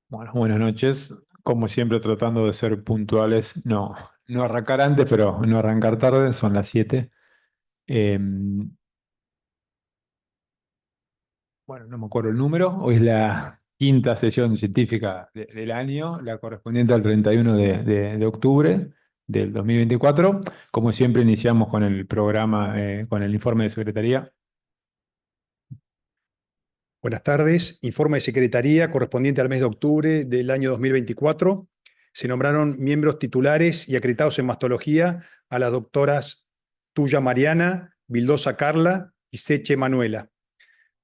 Bueno, buenas noches. Como siempre, tratando de ser puntuales, no arrancar antes, pero no arrancar tarde, son las 7. Bueno, no me acuerdo el número, hoy es la quinta sesión científica del año, la correspondiente al 31 de octubre del 2024. Como siempre, iniciamos con el programa, con el informe de secretaría. Buenas tardes. Informe de Secretaría correspondiente al mes de octubre del año 2024. Se nombraron miembros titulares y acreditados en mastología a las doctoras Tuya Mariana, Vildosa Carla y Seche Manuela.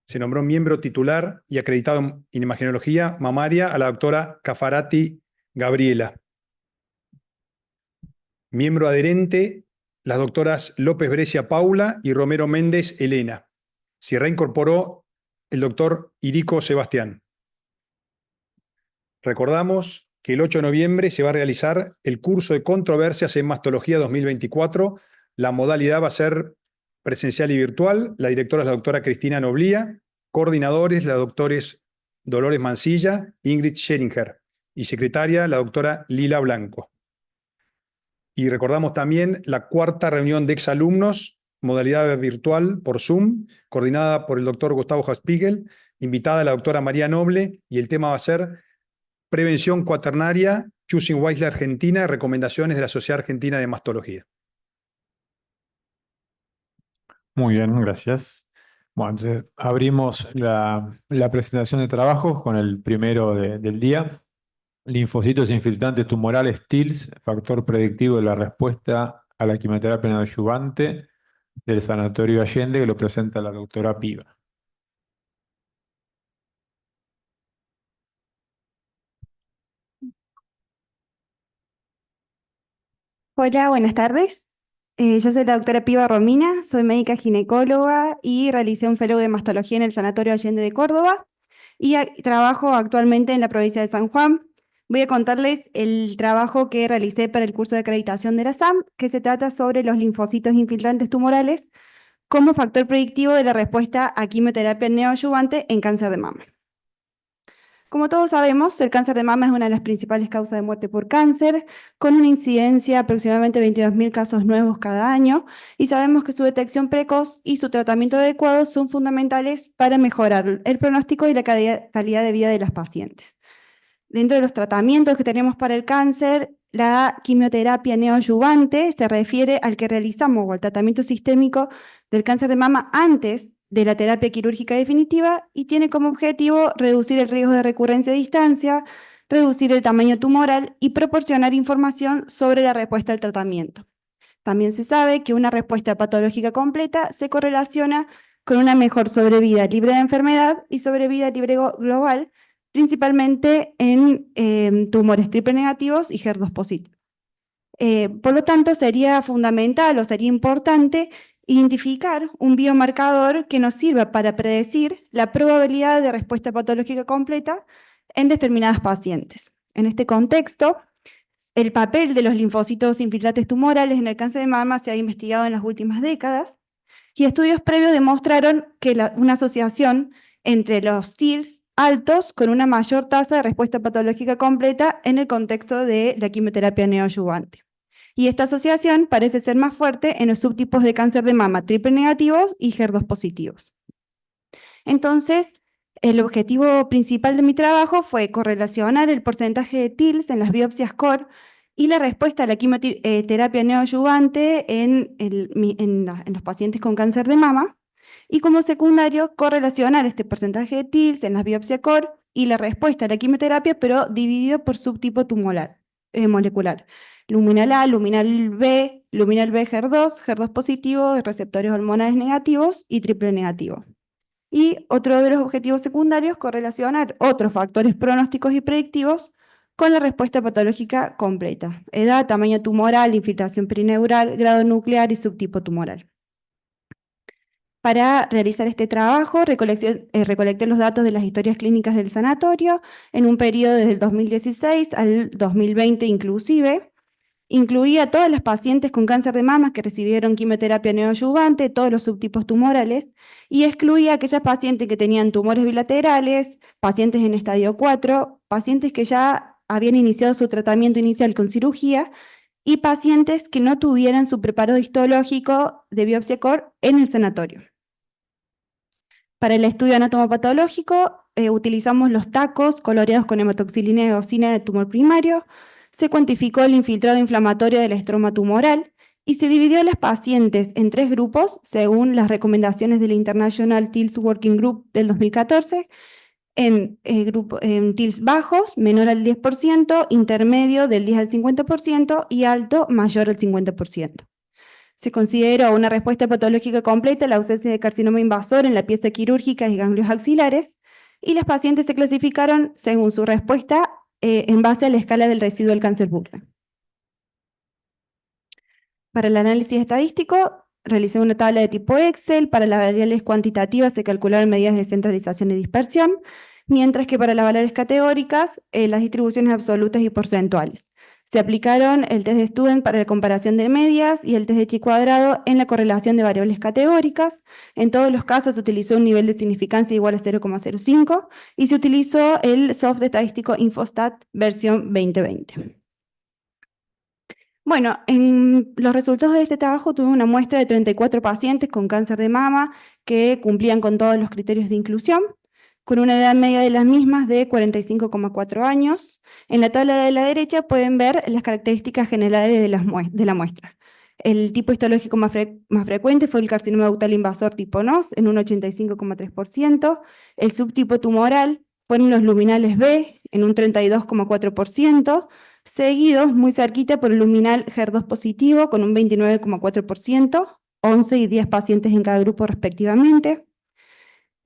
Se nombró miembro titular y acreditado en imagenología mamaria a la doctora Cafarati Gabriela. Miembro adherente, las doctoras López Brescia Paula y Romero Méndez Elena. Se reincorporó el doctor Irico Sebastián. Recordamos que el 8 de noviembre se va a realizar el curso de controversias en mastología 2024. La modalidad va a ser presencial y virtual. La directora es la doctora Cristina Noblía. Coordinadores, la doctores Dolores Mancilla, Ingrid Scheringer. Y secretaria, la doctora Lila Blanco. Y recordamos también la cuarta reunión de exalumnos, modalidad virtual por Zoom, coordinada por el doctor Gustavo Haspigel, invitada la doctora María Noble, y el tema va a ser Prevención Cuaternaria, Choosing Wisely Argentina, recomendaciones de la Sociedad Argentina de Mastología. Muy bien, gracias. Bueno, entonces abrimos la presentación de trabajos con el primero del día. Linfocitos infiltrantes tumorales TILS, factor predictivo de la respuesta a la quimioterapia neoadyuvante del Sanatorio Allende, que lo presenta la doctora Piva. Hola, buenas tardes. Yo soy la doctora Piva Romina, soy médica ginecóloga y realicé un fellow de mastología en el Sanatorio Allende de Córdoba y trabajo actualmente en la provincia de San Juan. Voy a contarles el trabajo que realicé para el curso de acreditación de la SAM, que se trata sobre los linfocitos infiltrantes tumorales como factor predictivo de la respuesta a quimioterapia neoadyuvante en cáncer de mama. Como todos sabemos, el cáncer de mama es una de las principales causas de muerte por cáncer, con una incidencia de aproximadamente 22.000 casos nuevos cada año, y sabemos que su detección precoz y su tratamiento adecuado son fundamentales para mejorar el pronóstico y la calidad de vida de las pacientes. Dentro de los tratamientos que tenemos para el cáncer, la quimioterapia neoadyuvante se refiere al que realizamos o al tratamiento sistémico del cáncer de mama antes de la terapia quirúrgica definitiva y tiene como objetivo reducir el riesgo de recurrencia a distancia, reducir el tamaño tumoral y proporcionar información sobre la respuesta al tratamiento. También se sabe que una respuesta patológica completa se correlaciona con una mejor sobrevida libre de enfermedad y sobrevida libre global, principalmente en tumores triple negativos y HER2 positivos. Por lo tanto, sería fundamental o sería importante identificar un biomarcador que nos sirva para predecir la probabilidad de respuesta patológica completa en determinadas pacientes. En este contexto, el papel de los linfocitos infiltrantes tumorales en el cáncer de mama se ha investigado en las últimas décadas y estudios previos demostraron que una asociación entre los TILs altos con una mayor tasa de respuesta patológica completa en el contexto de la quimioterapia neoadyuvante. Y esta asociación parece ser más fuerte en los subtipos de cáncer de mama triple negativos y HER2 positivos. Entonces, el objetivo principal de mi trabajo fue correlacionar el porcentaje de TILs en las biopsias core y la respuesta a la quimioterapia neoadyuvante en los pacientes con cáncer de mama, y como secundario correlacionar este porcentaje de TILs en las biopsias core y la respuesta a la quimioterapia, pero dividido por subtipo tumoral, molecular. Luminal A, luminal B HER2, HER2 positivo, receptores hormonales negativos y triple negativo. Y otro de los objetivos secundarios, correlacionar otros factores pronósticos y predictivos con la respuesta patológica completa: edad, tamaño tumoral, infiltración perineural, grado nuclear y subtipo tumoral. Para realizar este trabajo, recolecté los datos de las historias clínicas del sanatorio en un periodo desde el 2016 al 2020 inclusive. Incluía a todas las pacientes con cáncer de mama que recibieron quimioterapia neoadyuvante, todos los subtipos tumorales, y excluía a aquellas pacientes que tenían tumores bilaterales, pacientes en estadio 4, pacientes que ya habían iniciado su tratamiento inicial con cirugía, y pacientes que no tuvieran su preparo histológico de biopsia core en el sanatorio. Para el estudio anatomopatológico utilizamos los tacos coloreados con hematoxilina y eosina de tumor primario, se cuantificó el infiltrado inflamatorio del estroma tumoral y se dividió a las pacientes en 3 grupos según las recomendaciones del International TILS Working Group del 2014, en TILS bajos, menor al 10%, intermedio del 10 al 50% y alto, mayor al 50%. Se consideró una respuesta patológica completa la ausencia de carcinoma invasor en la pieza quirúrgica y ganglios axilares, y las pacientes se clasificaron según su respuesta en base a la escala del residuo del cáncer bucal. Para el análisis estadístico, realicé una tabla de tipo Excel. Para las variables cuantitativas se calcularon medidas de centralización y dispersión, mientras que para las variables categóricas, las distribuciones absolutas y porcentuales. Se aplicaron el test de Student para la comparación de medias y el test de chi-cuadrado en la correlación de variables categóricas. En todos los casos se utilizó un nivel de significancia igual a 0,05 y se utilizó el software estadístico Infostat versión 2020. Bueno, en los resultados de este trabajo tuve una muestra de 34 pacientes con cáncer de mama que cumplían con todos los criterios de inclusión, con una edad media de las mismas de 45,4 años. En la tabla de la derecha pueden ver las características generales de la muestra. El tipo histológico más frecuente fue el carcinoma ductal invasor tipo NOS, en un 85,3%. El subtipo tumoral fueron los luminales B, en un 32,4%, seguidos muy cerquita por el luminal HER2 positivo, con un 29,4%, 11 y 10 pacientes en cada grupo respectivamente.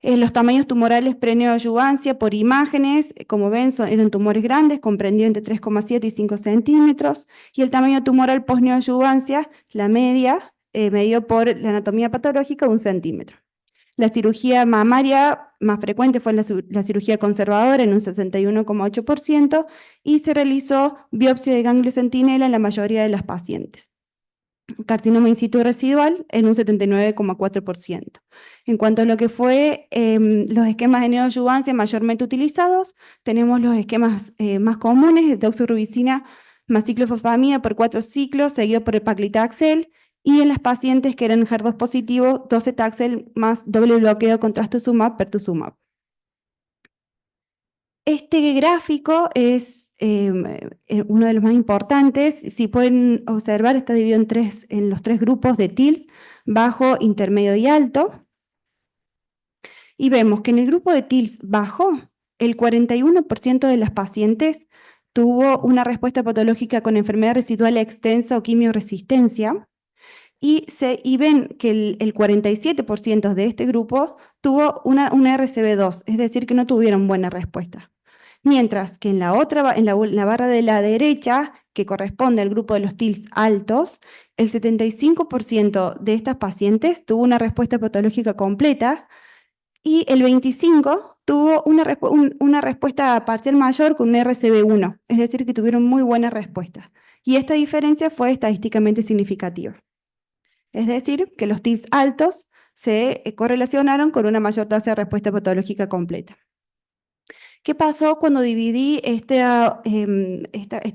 Los tamaños tumorales pre-neoadyuvancia por imágenes, como ven, eran tumores grandes, comprendidos entre 3,7 y 5 centímetros, y el tamaño tumoral post-neoadyuvancia, la media, medido por la anatomía patológica, 1 centímetro. La cirugía mamaria más frecuente fue la cirugía conservadora en un 61,8% y se realizó biopsia de ganglio centinela en la mayoría de las pacientes. Carcinoma in situ residual en un 79,4%. En cuanto a lo que fue los esquemas de neoadyuvancia mayormente utilizados, tenemos los esquemas más comunes, doxorubicina más ciclofosfamida por 4 ciclos, seguido por el paclitaxel, y en las pacientes que eran HER2 positivo, docetaxel más doble bloqueo con trastuzumab, pertuzumab. Este gráfico es uno de los más importantes. Si pueden observar, está dividido en los 3 grupos de TILS, bajo, intermedio y alto. Y vemos que en el grupo de TILS bajo, el 41% de las pacientes tuvo una respuesta patológica con enfermedad residual extensa o quimioresistencia, y ven que el 47% de este grupo tuvo una RCB2, es decir, que no tuvieron buena respuesta. Mientras que en la barra de la derecha, que corresponde al grupo de los TILS altos, el 75% de estas pacientes tuvo una respuesta patológica completa y el 25% tuvo una respuesta parcial mayor con un RCB1, es decir, que tuvieron muy buena respuesta. Y esta diferencia fue estadísticamente significativa. Es decir, que los TILS altos se correlacionaron con una mayor tasa de respuesta patológica completa. ¿Qué pasó cuando dividí esta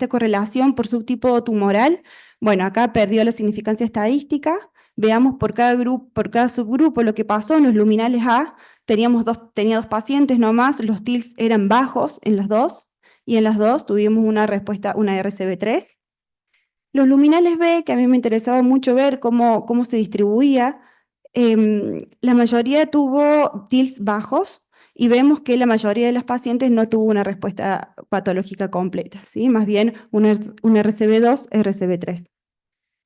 correlación por subtipo tumoral? Bueno, acá perdió la significancia estadística. Veamos por cada subgrupo lo que pasó. En los luminales A tenía 2 pacientes nomás, los TILS eran bajos en las 2, y en las 2 tuvimos una respuesta, una RCB3. Los luminales B, que a mí me interesaba mucho ver cómo se distribuía, la mayoría tuvo TILS bajos, y vemos que la mayoría de las pacientes no tuvo una respuesta patológica completa, ¿sí? Más bien un RCB2, RCB3.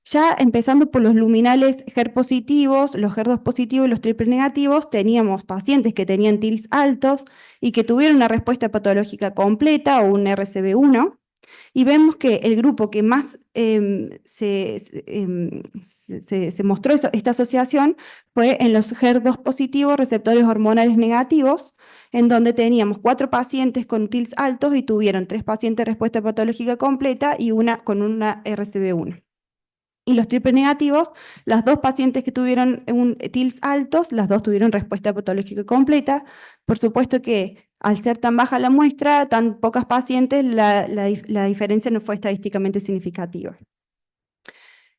Ya empezando por los luminales HER positivos, los HER2 positivos y los triple negativos, teníamos pacientes que tenían TILS altos y que tuvieron una respuesta patológica completa o un RCB1, Y vemos que el grupo que más se mostró esta asociación fue en los HER2 positivos, receptores hormonales negativos, en donde teníamos 4 pacientes con TILs altos y tuvieron 3 pacientes respuesta patológica completa y una con una RCB1. Y los triple negativos, las 2 pacientes que tuvieron TILs altos, las 2 tuvieron respuesta patológica completa. Por supuesto que al ser tan baja la muestra, tan pocas pacientes, la diferencia no fue estadísticamente significativa.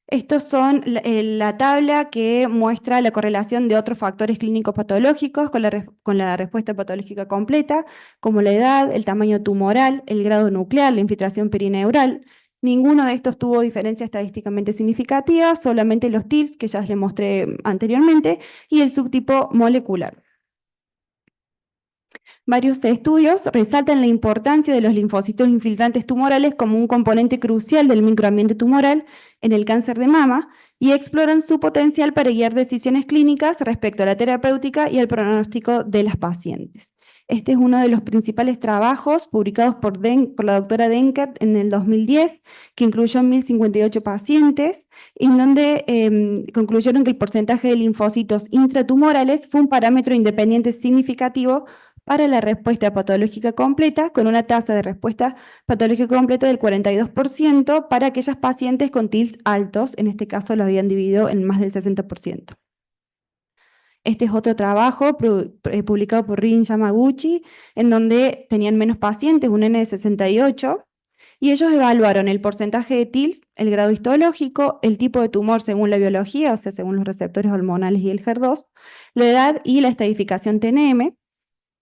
Estos son la tabla que muestra la correlación de otros factores clínicos patológicos con la respuesta patológica completa, como la edad, el tamaño tumoral, el grado nuclear, la infiltración perineural. Ninguno de estos tuvo diferencia estadísticamente significativa, solamente los TILs, que ya les mostré anteriormente, y el subtipo molecular. Varios estudios resaltan la importancia de los linfocitos infiltrantes tumorales como un componente crucial del microambiente tumoral en el cáncer de mama y exploran su potencial para guiar decisiones clínicas respecto a la terapéutica y el pronóstico de las pacientes. Este es uno de los principales trabajos publicados por la doctora Denker en el 2010, que incluyó 1.058 pacientes, en donde concluyeron que el porcentaje de linfocitos intratumorales fue un parámetro independiente significativo para la respuesta patológica completa, con una tasa de respuesta patológica completa del 42% para aquellas pacientes con TILs altos, en este caso lo habían dividido en más del 60%. Este es otro trabajo publicado por Rin Yamaguchi, en donde tenían menos pacientes, un N de 68, y ellos evaluaron el porcentaje de TILs, el grado histológico, el tipo de tumor según la biología, o sea, según los receptores hormonales y el HER2, la edad y la estadificación TNM,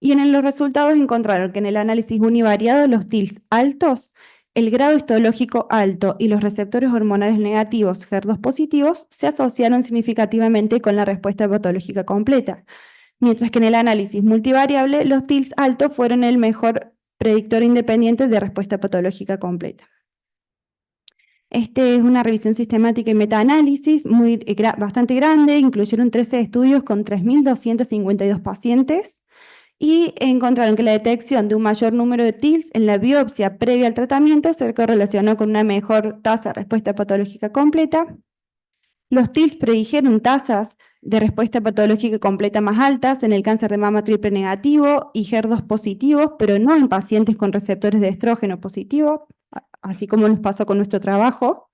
y en los resultados encontraron que en el análisis univariado los TILs altos, el grado histológico alto y los receptores hormonales negativos HER2 positivos se asociaron significativamente con la respuesta patológica completa, mientras que en el análisis multivariable los TILs altos fueron el mejor predictor independiente de respuesta patológica completa. Este es una revisión sistemática y metaanálisis bastante grande, incluyeron 13 estudios con 3.252 pacientes, y encontraron que la detección de un mayor número de TILs en la biopsia previa al tratamiento se correlacionó con una mejor tasa de respuesta patológica completa. Los TILs predijeron tasas de respuesta patológica completa más altas en el cáncer de mama triple negativo y HER2 positivos, pero no en pacientes con receptores de estrógeno positivo, así como nos pasó con nuestro trabajo.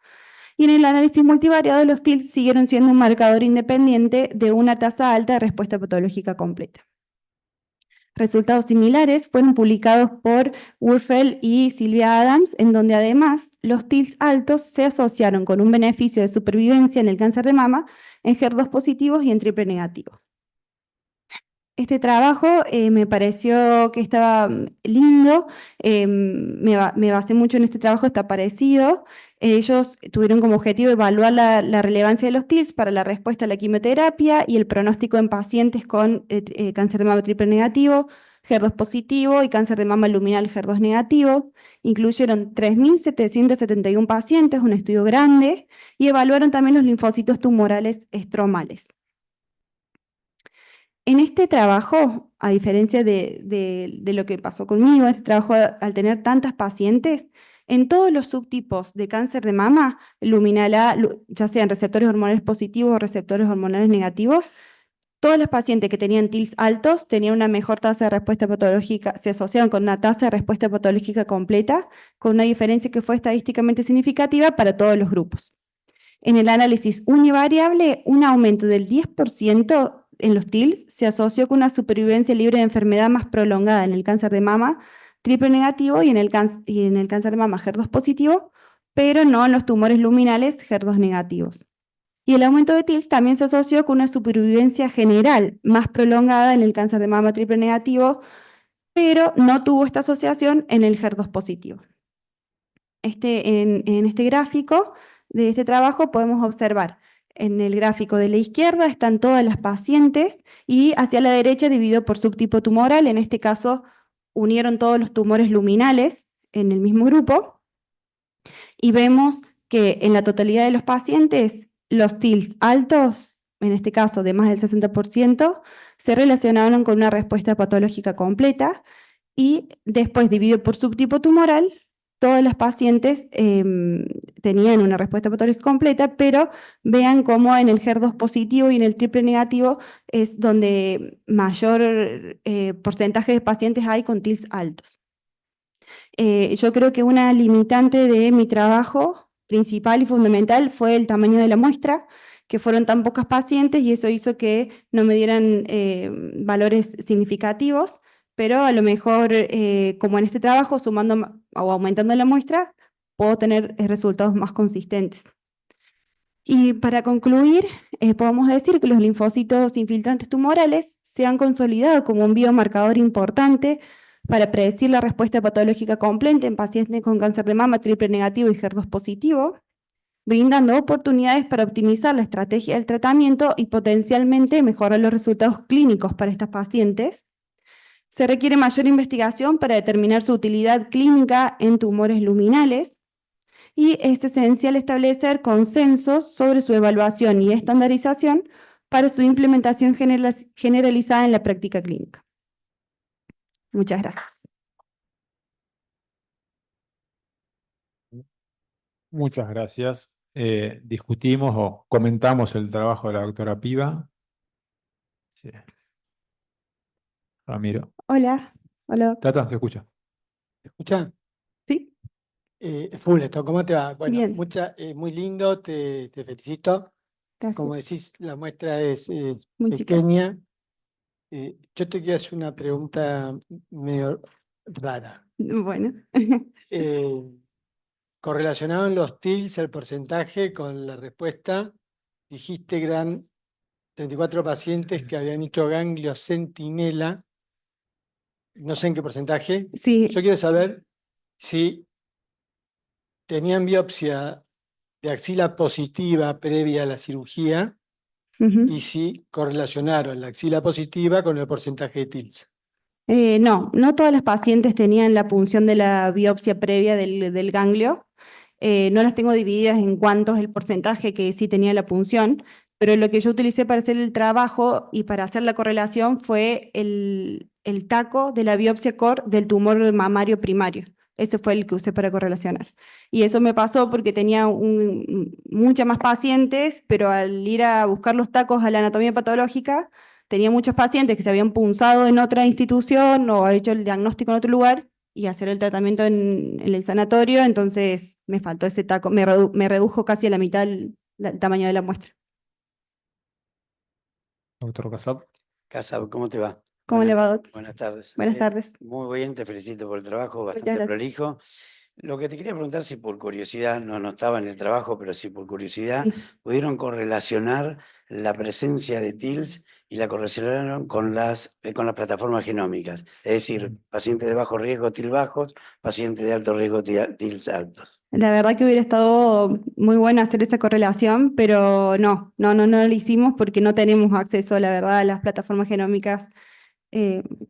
Y en el análisis multivariado, los TILs siguieron siendo un marcador independiente de una tasa alta de respuesta patológica completa. Resultados similares fueron publicados por Wurfel y Silvia Adams, en donde además los TILs altos se asociaron con un beneficio de supervivencia en el cáncer de mama, en HER2 positivos y en triple negativos. Este trabajo me pareció que estaba lindo, me basé mucho en este trabajo, está parecido. Ellos tuvieron como objetivo evaluar la relevancia de los TILs para la respuesta a la quimioterapia y el pronóstico en pacientes con cáncer de mama triple negativo, HER2 positivo y cáncer de mama luminal HER2 negativo. Incluyeron 3.771 pacientes, un estudio grande, y evaluaron también los linfocitos tumorales estromales. En este trabajo, a diferencia de lo que pasó conmigo, este trabajo al tener tantas pacientes, en todos los subtipos de cáncer de mama, luminal A, ya sean receptores hormonales positivos o receptores hormonales negativos, todos los pacientes que tenían TILs altos tenían una mejor tasa de respuesta patológica, se asociaban con una tasa de respuesta patológica completa, con una diferencia que fue estadísticamente significativa para todos los grupos. En el análisis univariable, un aumento del 10% en los TILs se asoció con una supervivencia libre de enfermedad más prolongada en el cáncer de mama triple negativo y en el cáncer de mama HER2 positivo, pero no en los tumores luminales HER2 negativos. Y el aumento de TILs también se asoció con una supervivencia general más prolongada en el cáncer de mama triple negativo, pero no tuvo esta asociación en el HER2 positivo. En este gráfico de este trabajo podemos observar, en el gráfico de la izquierda están todas las pacientes y hacia la derecha dividido por subtipo tumoral, en este caso unieron todos los tumores luminales en el mismo grupo y vemos que en la totalidad de los pacientes los TILs altos, en este caso de más del 60%, se relacionaron con una respuesta patológica completa y después dividido por subtipo tumoral, todas las pacientes tenían una respuesta patológica completa, pero vean cómo en el HER2 positivo y en el triple negativo es donde mayor porcentaje de pacientes hay con TILs altos. Yo creo que una limitante de mi trabajo principal y fundamental fue el tamaño de la muestra, que fueron tan pocas pacientes y eso hizo que no me dieran valores significativos, pero a lo mejor, como en este trabajo, sumando o aumentando la muestra, puedo tener resultados más consistentes. Y para concluir, podemos decir que los linfocitos infiltrantes tumorales se han consolidado como un biomarcador importante para predecir la respuesta patológica completa en pacientes con cáncer de mama triple negativo y HER2 positivo, brindando oportunidades para optimizar la estrategia del tratamiento y potencialmente mejorar los resultados clínicos para estas pacientes. Se requiere mayor investigación para determinar su utilidad clínica en tumores luminales y es esencial establecer consensos sobre su evaluación y estandarización para su implementación generalizada en la práctica clínica. Muchas gracias. Muchas gracias. Discutimos o comentamos el trabajo de la doctora Piva. Sí. Ramiro. Hola, hola, doctor. Tata, se escucha. ¿Te escuchan? ¿Sí? Fullerton, ¿cómo te va? Bueno, Bien. muy lindo, te felicito. Gracias. Como decís, la muestra es Muy chica. pequeña. Yo te quiero hacer una pregunta medio rara. Bueno. Correlacionado en los TILs, el porcentaje con la respuesta, dijiste que eran 34 pacientes que habían hecho ganglio centinela. No sé en qué porcentaje. Sí. Yo quiero saber si tenían biopsia de axila positiva previa a la cirugía Ujú. y si correlacionaron la axila positiva con el porcentaje de TILs. No, no todas las pacientes tenían la punción de la biopsia previa del ganglio. No las tengo divididas en cuánto es el porcentaje que sí tenía la punción, pero lo que yo utilicé para hacer el trabajo y para hacer la correlación fue el taco de la biopsia core del tumor mamario primario. Ese fue el que usé para correlacionar. Y eso me pasó porque tenía muchas más pacientes, pero al ir a buscar los tacos a la anatomía patológica, tenía muchos pacientes que se habían punzado en otra institución o hecho el diagnóstico en otro lugar y hacer el tratamiento en el sanatorio, entonces me faltó ese taco, me redujo casi a la mitad el tamaño de la muestra. Doctor Casab. Casab, ¿cómo te va? ¿Cómo le va, doc? Buenas tardes. Buenas tardes. Muy bien, te felicito por el trabajo, Muchas bastante gracias. prolijo. Lo que te quería preguntar, si por curiosidad, no estaba en el trabajo, pero si por curiosidad, Sí. pudieron correlacionar la presencia de TILs y la correlacionaron con las plataformas genómicas. Es decir, pacientes de bajo riesgo, TIL bajos, pacientes de alto riesgo, TILs altos. La verdad que hubiera estado muy bueno hacer esa correlación, pero no lo hicimos porque no tenemos acceso, la verdad, a las plataformas genómicas.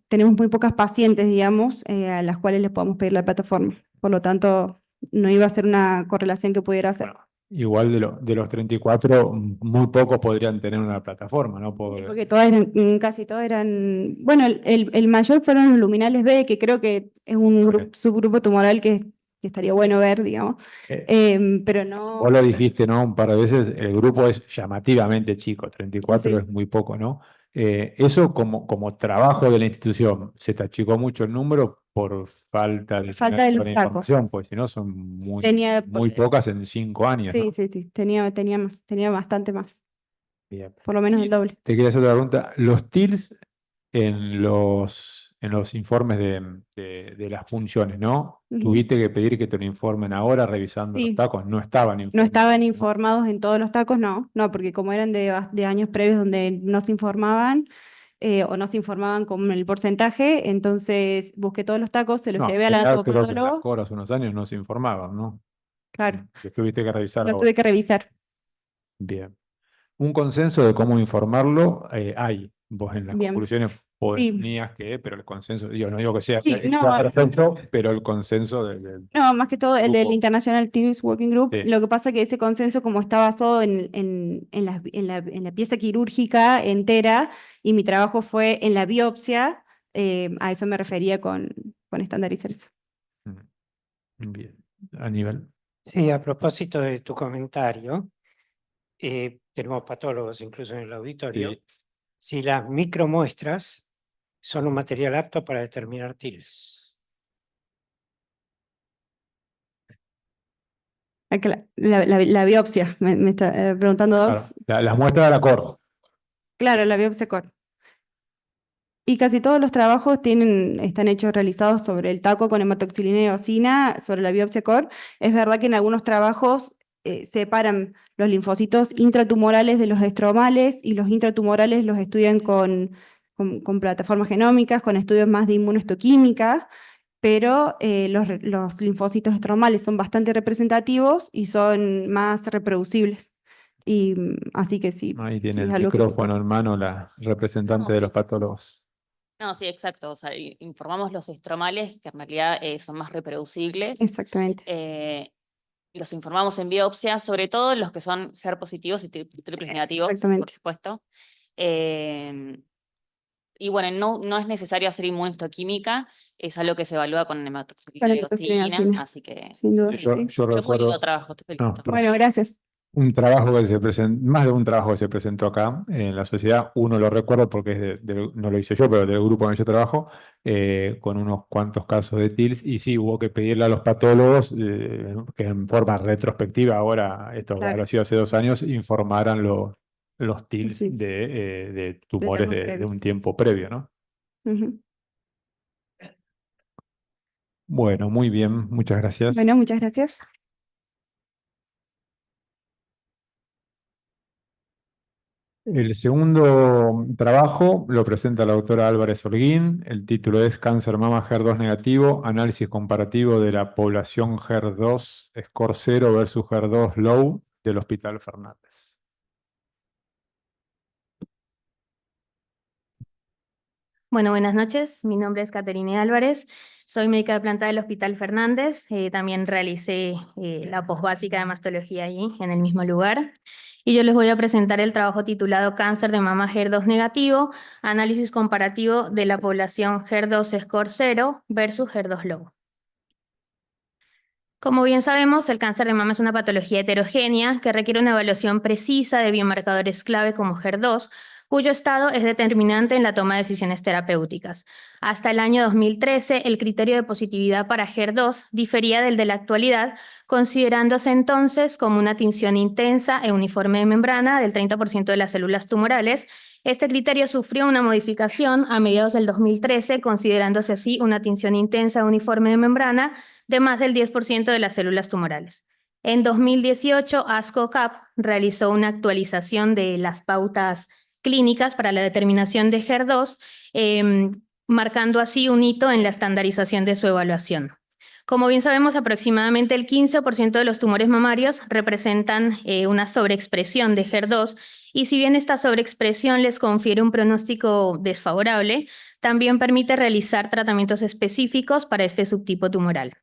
Tenemos muy pocas pacientes, digamos, a las cuales les podemos pedir la plataforma. Por lo tanto, no iba a ser una correlación que pudiera hacer. Bueno, igual de los 34, muy pocos podrían tener una plataforma, ¿no? Sí, porque casi todas eran, bueno, el mayor fueron los luminales B, que creo que es un subgrupo tumoral que estaría bueno ver, digamos, pero no. Vos lo dijiste, ¿no? Un par de veces, el grupo es llamativamente chico, 34 Sí. es muy poco, ¿no? Eso como trabajo de la institución, se te achicó mucho el número por falta de Falta de tener los toda la tacos. información, pues si no son muy pocas en 5 años, Sí, ¿no? sí, tenía bastante más, Bien. por lo menos Y el doble. te quería hacer otra pregunta. Los TILs en los informes de las funciones, ¿no? Ujú. Tuviste que pedir que te lo informen ahora revisando los Sí. tacos, no estaban No informados. estaban informados en todos los tacos, no, porque como eran de años previos donde no se informaban o no se informaban con el porcentaje, entonces busqué todos los tacos, se los No, llevé al ya creo que en las anatopatólogo. coras unos años no se informaban, ¿no? Claro, Que tuviste que revisar lo ahora. tuve que revisar. Bien. Un consenso de cómo informarlo hay. Vos en las Bien. conclusiones Sí. ponías que, pero el consenso, yo no digo que sea, Sí, que sea perfecto, pero el consenso del No, más que todo el del grupo. International TILs Working Group. Sí. Lo que pasa es que ese consenso, como está basado en la pieza quirúrgica entera, y mi trabajo fue en la biopsia, a eso me refería con estandarizar eso. Bien. a nivel. Sí, a propósito de tu comentario, tenemos patólogos incluso en el auditorio. Sí. Si las micromuestras son un material apto para determinar TILs. La biopsia, me está preguntando Claro, Docs. las muestras de la core. Claro, la biopsia core. Y casi todos los trabajos están realizados sobre el taco con hematoxilina y eosina, sobre la biopsia core. Es verdad que en algunos trabajos separan los linfocitos intratumorales de los estromales y los intratumorales los estudian con plataformas genómicas, con estudios más de inmunohistoquímica, pero los linfocitos estromales son bastante representativos y son más reproducibles. Y así que sí, Ahí sí, tiene es el algo que... micrófono en mano la representante de los patólogos. No, sí, exacto. O sea, informamos los estromales, que en realidad son más reproducibles. Exactamente. Los informamos en biopsia, sobre todo los que son HER positivos y triples negativos, por Exactamente. supuesto. Y bueno, no es necesario hacer inmunohistoquímica, es algo que se evalúa con hematoxilina y eosina, así que Sin duda. Yo sí. pero muy recuerdo lindo trabajo, te felicito. Bueno, gracias. un trabajo que se presentó, más de un trabajo que se presentó acá en la sociedad, uno lo recuerdo porque no lo hice yo, pero del grupo en el que yo trabajo, con unos cuantos casos de TILS, y sí, hubo que pedirle a los patólogos que en forma retrospectiva, ahora, esto Claro. habrá sido hace 2 años, informaran los TILs TILs. de tumores trabajos de un previos. tiempo previo, ¿no? Ujú. Bueno, muy bien, muchas gracias. Bueno, muchas gracias. El segundo trabajo lo presenta la doctora Álvarez Holguín. El título es Cáncer mama HER2 negativo, análisis comparativo de la población HER2 score 0 versus HER2 low del Hospital Fernández. Bueno, buenas noches. Mi nombre es Caterine Álvarez. Soy médica de planta del Hospital Fernández. También realicé la posbásica de mastología allí, en el mismo lugar. Y yo les voy a presentar el trabajo titulado Cáncer de mama HER2 negativo, análisis comparativo de la población HER2 score 0 versus HER2 low. Como bien sabemos, el cáncer de mama es una patología heterogénea que requiere una evaluación precisa de biomarcadores clave como HER2, cuyo estado es determinante en la toma de decisiones terapéuticas. Hasta el año 2013, el criterio de positividad para HER2 difería del de la actualidad, considerándose entonces como una tinción intensa e uniforme de membrana del 30% de las células tumorales. Este criterio sufrió una modificación a mediados del 2013, considerándose así una tinción intensa e uniforme de membrana de más del 10% de las células tumorales. En 2018, ASCO-CAP realizó una actualización de las pautas clínicas para la determinación de HER2, marcando así un hito en la estandarización de su evaluación. Como bien sabemos, aproximadamente el 15% de los tumores mamarios representan una sobreexpresión de HER2, y si bien esta sobreexpresión les confiere un pronóstico desfavorable, también permite realizar tratamientos específicos para este subtipo tumoral.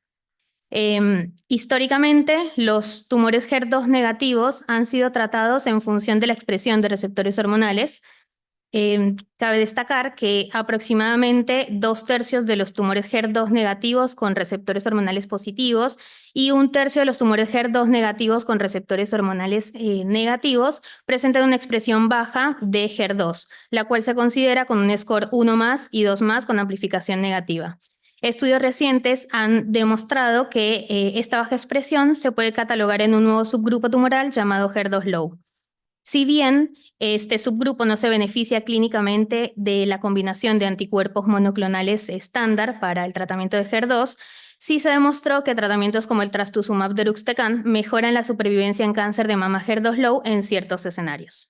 Históricamente, los tumores HER2 negativos han sido tratados en función de la expresión de receptores hormonales. Cabe destacar que aproximadamente 2/3 de los tumores HER2 negativos con receptores hormonales positivos y 1/3 de los tumores HER2 negativos con receptores hormonales negativos presentan una expresión baja de HER2, la cual se considera con un score 1+ y 2+ con amplificación negativa. Estudios recientes han demostrado que esta baja expresión se puede catalogar en un nuevo subgrupo tumoral llamado HER2 low. Si bien este subgrupo no se beneficia clínicamente de la combinación de anticuerpos monoclonales estándar para el tratamiento de HER2, sí se demostró que tratamientos como el trastuzumab deruxtecan mejoran la supervivencia en cáncer de mama HER2 low en ciertos escenarios.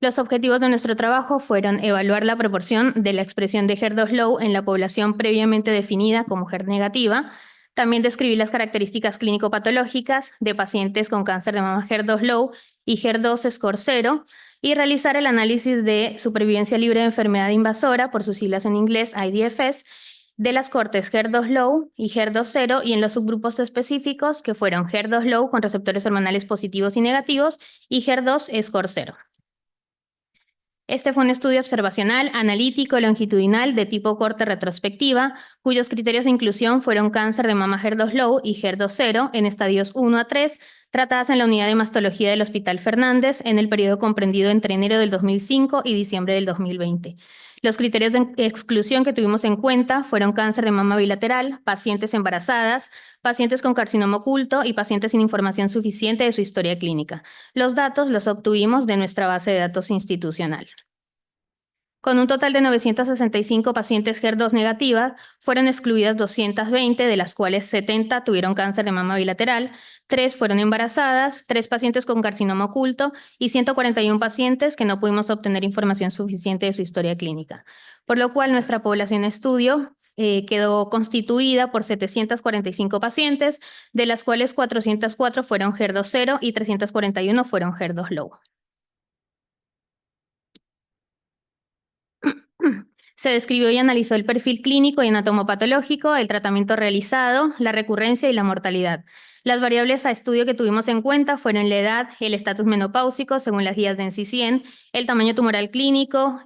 Los objetivos de nuestro trabajo fueron evaluar la proporción de la expresión de HER2 low en la población previamente definida como HER negativa, también describir las características clínico-patológicas de pacientes con cáncer de mama HER2 low y HER2 score 0, y realizar el análisis de supervivencia libre de enfermedad invasora, por sus siglas en inglés IDFS, de las cortes HER2 low y HER2 0, y en los subgrupos específicos que fueron HER2 low con receptores hormonales positivos y negativos y HER2 score 0. Este fue un estudio observacional, analítico, longitudinal, de tipo corte retrospectiva, cuyos criterios de inclusión fueron cáncer de mama HER2 low y HER2 0 en estadios 1 a 3, tratadas en la unidad de mastología del Hospital Fernández en el periodo comprendido entre enero del 2005 y diciembre del 2020. Los criterios de exclusión que tuvimos en cuenta fueron cáncer de mama bilateral, pacientes embarazadas, pacientes con carcinoma oculto y pacientes sin información suficiente de su historia clínica. Los datos los obtuvimos de nuestra base de datos institucional. Con un total de 965 pacientes HER2 negativas, fueron excluidas 220, de las cuales 70 tuvieron cáncer de mama bilateral, 3 fueron embarazadas, 3 pacientes con carcinoma oculto y 141 pacientes que no pudimos obtener información suficiente de su historia clínica. Por lo cual nuestra población estudio quedó constituida por 745 pacientes, de las cuales 404 fueron HER2 0 y 341 fueron HER2 low. Se describió y analizó el perfil clínico y anatomopatológico, el tratamiento realizado, la recurrencia y la mortalidad. Las variables a estudio que tuvimos en cuenta fueron la edad, el estatus menopáusico según las guías de NCCN, el tamaño tumoral clínico,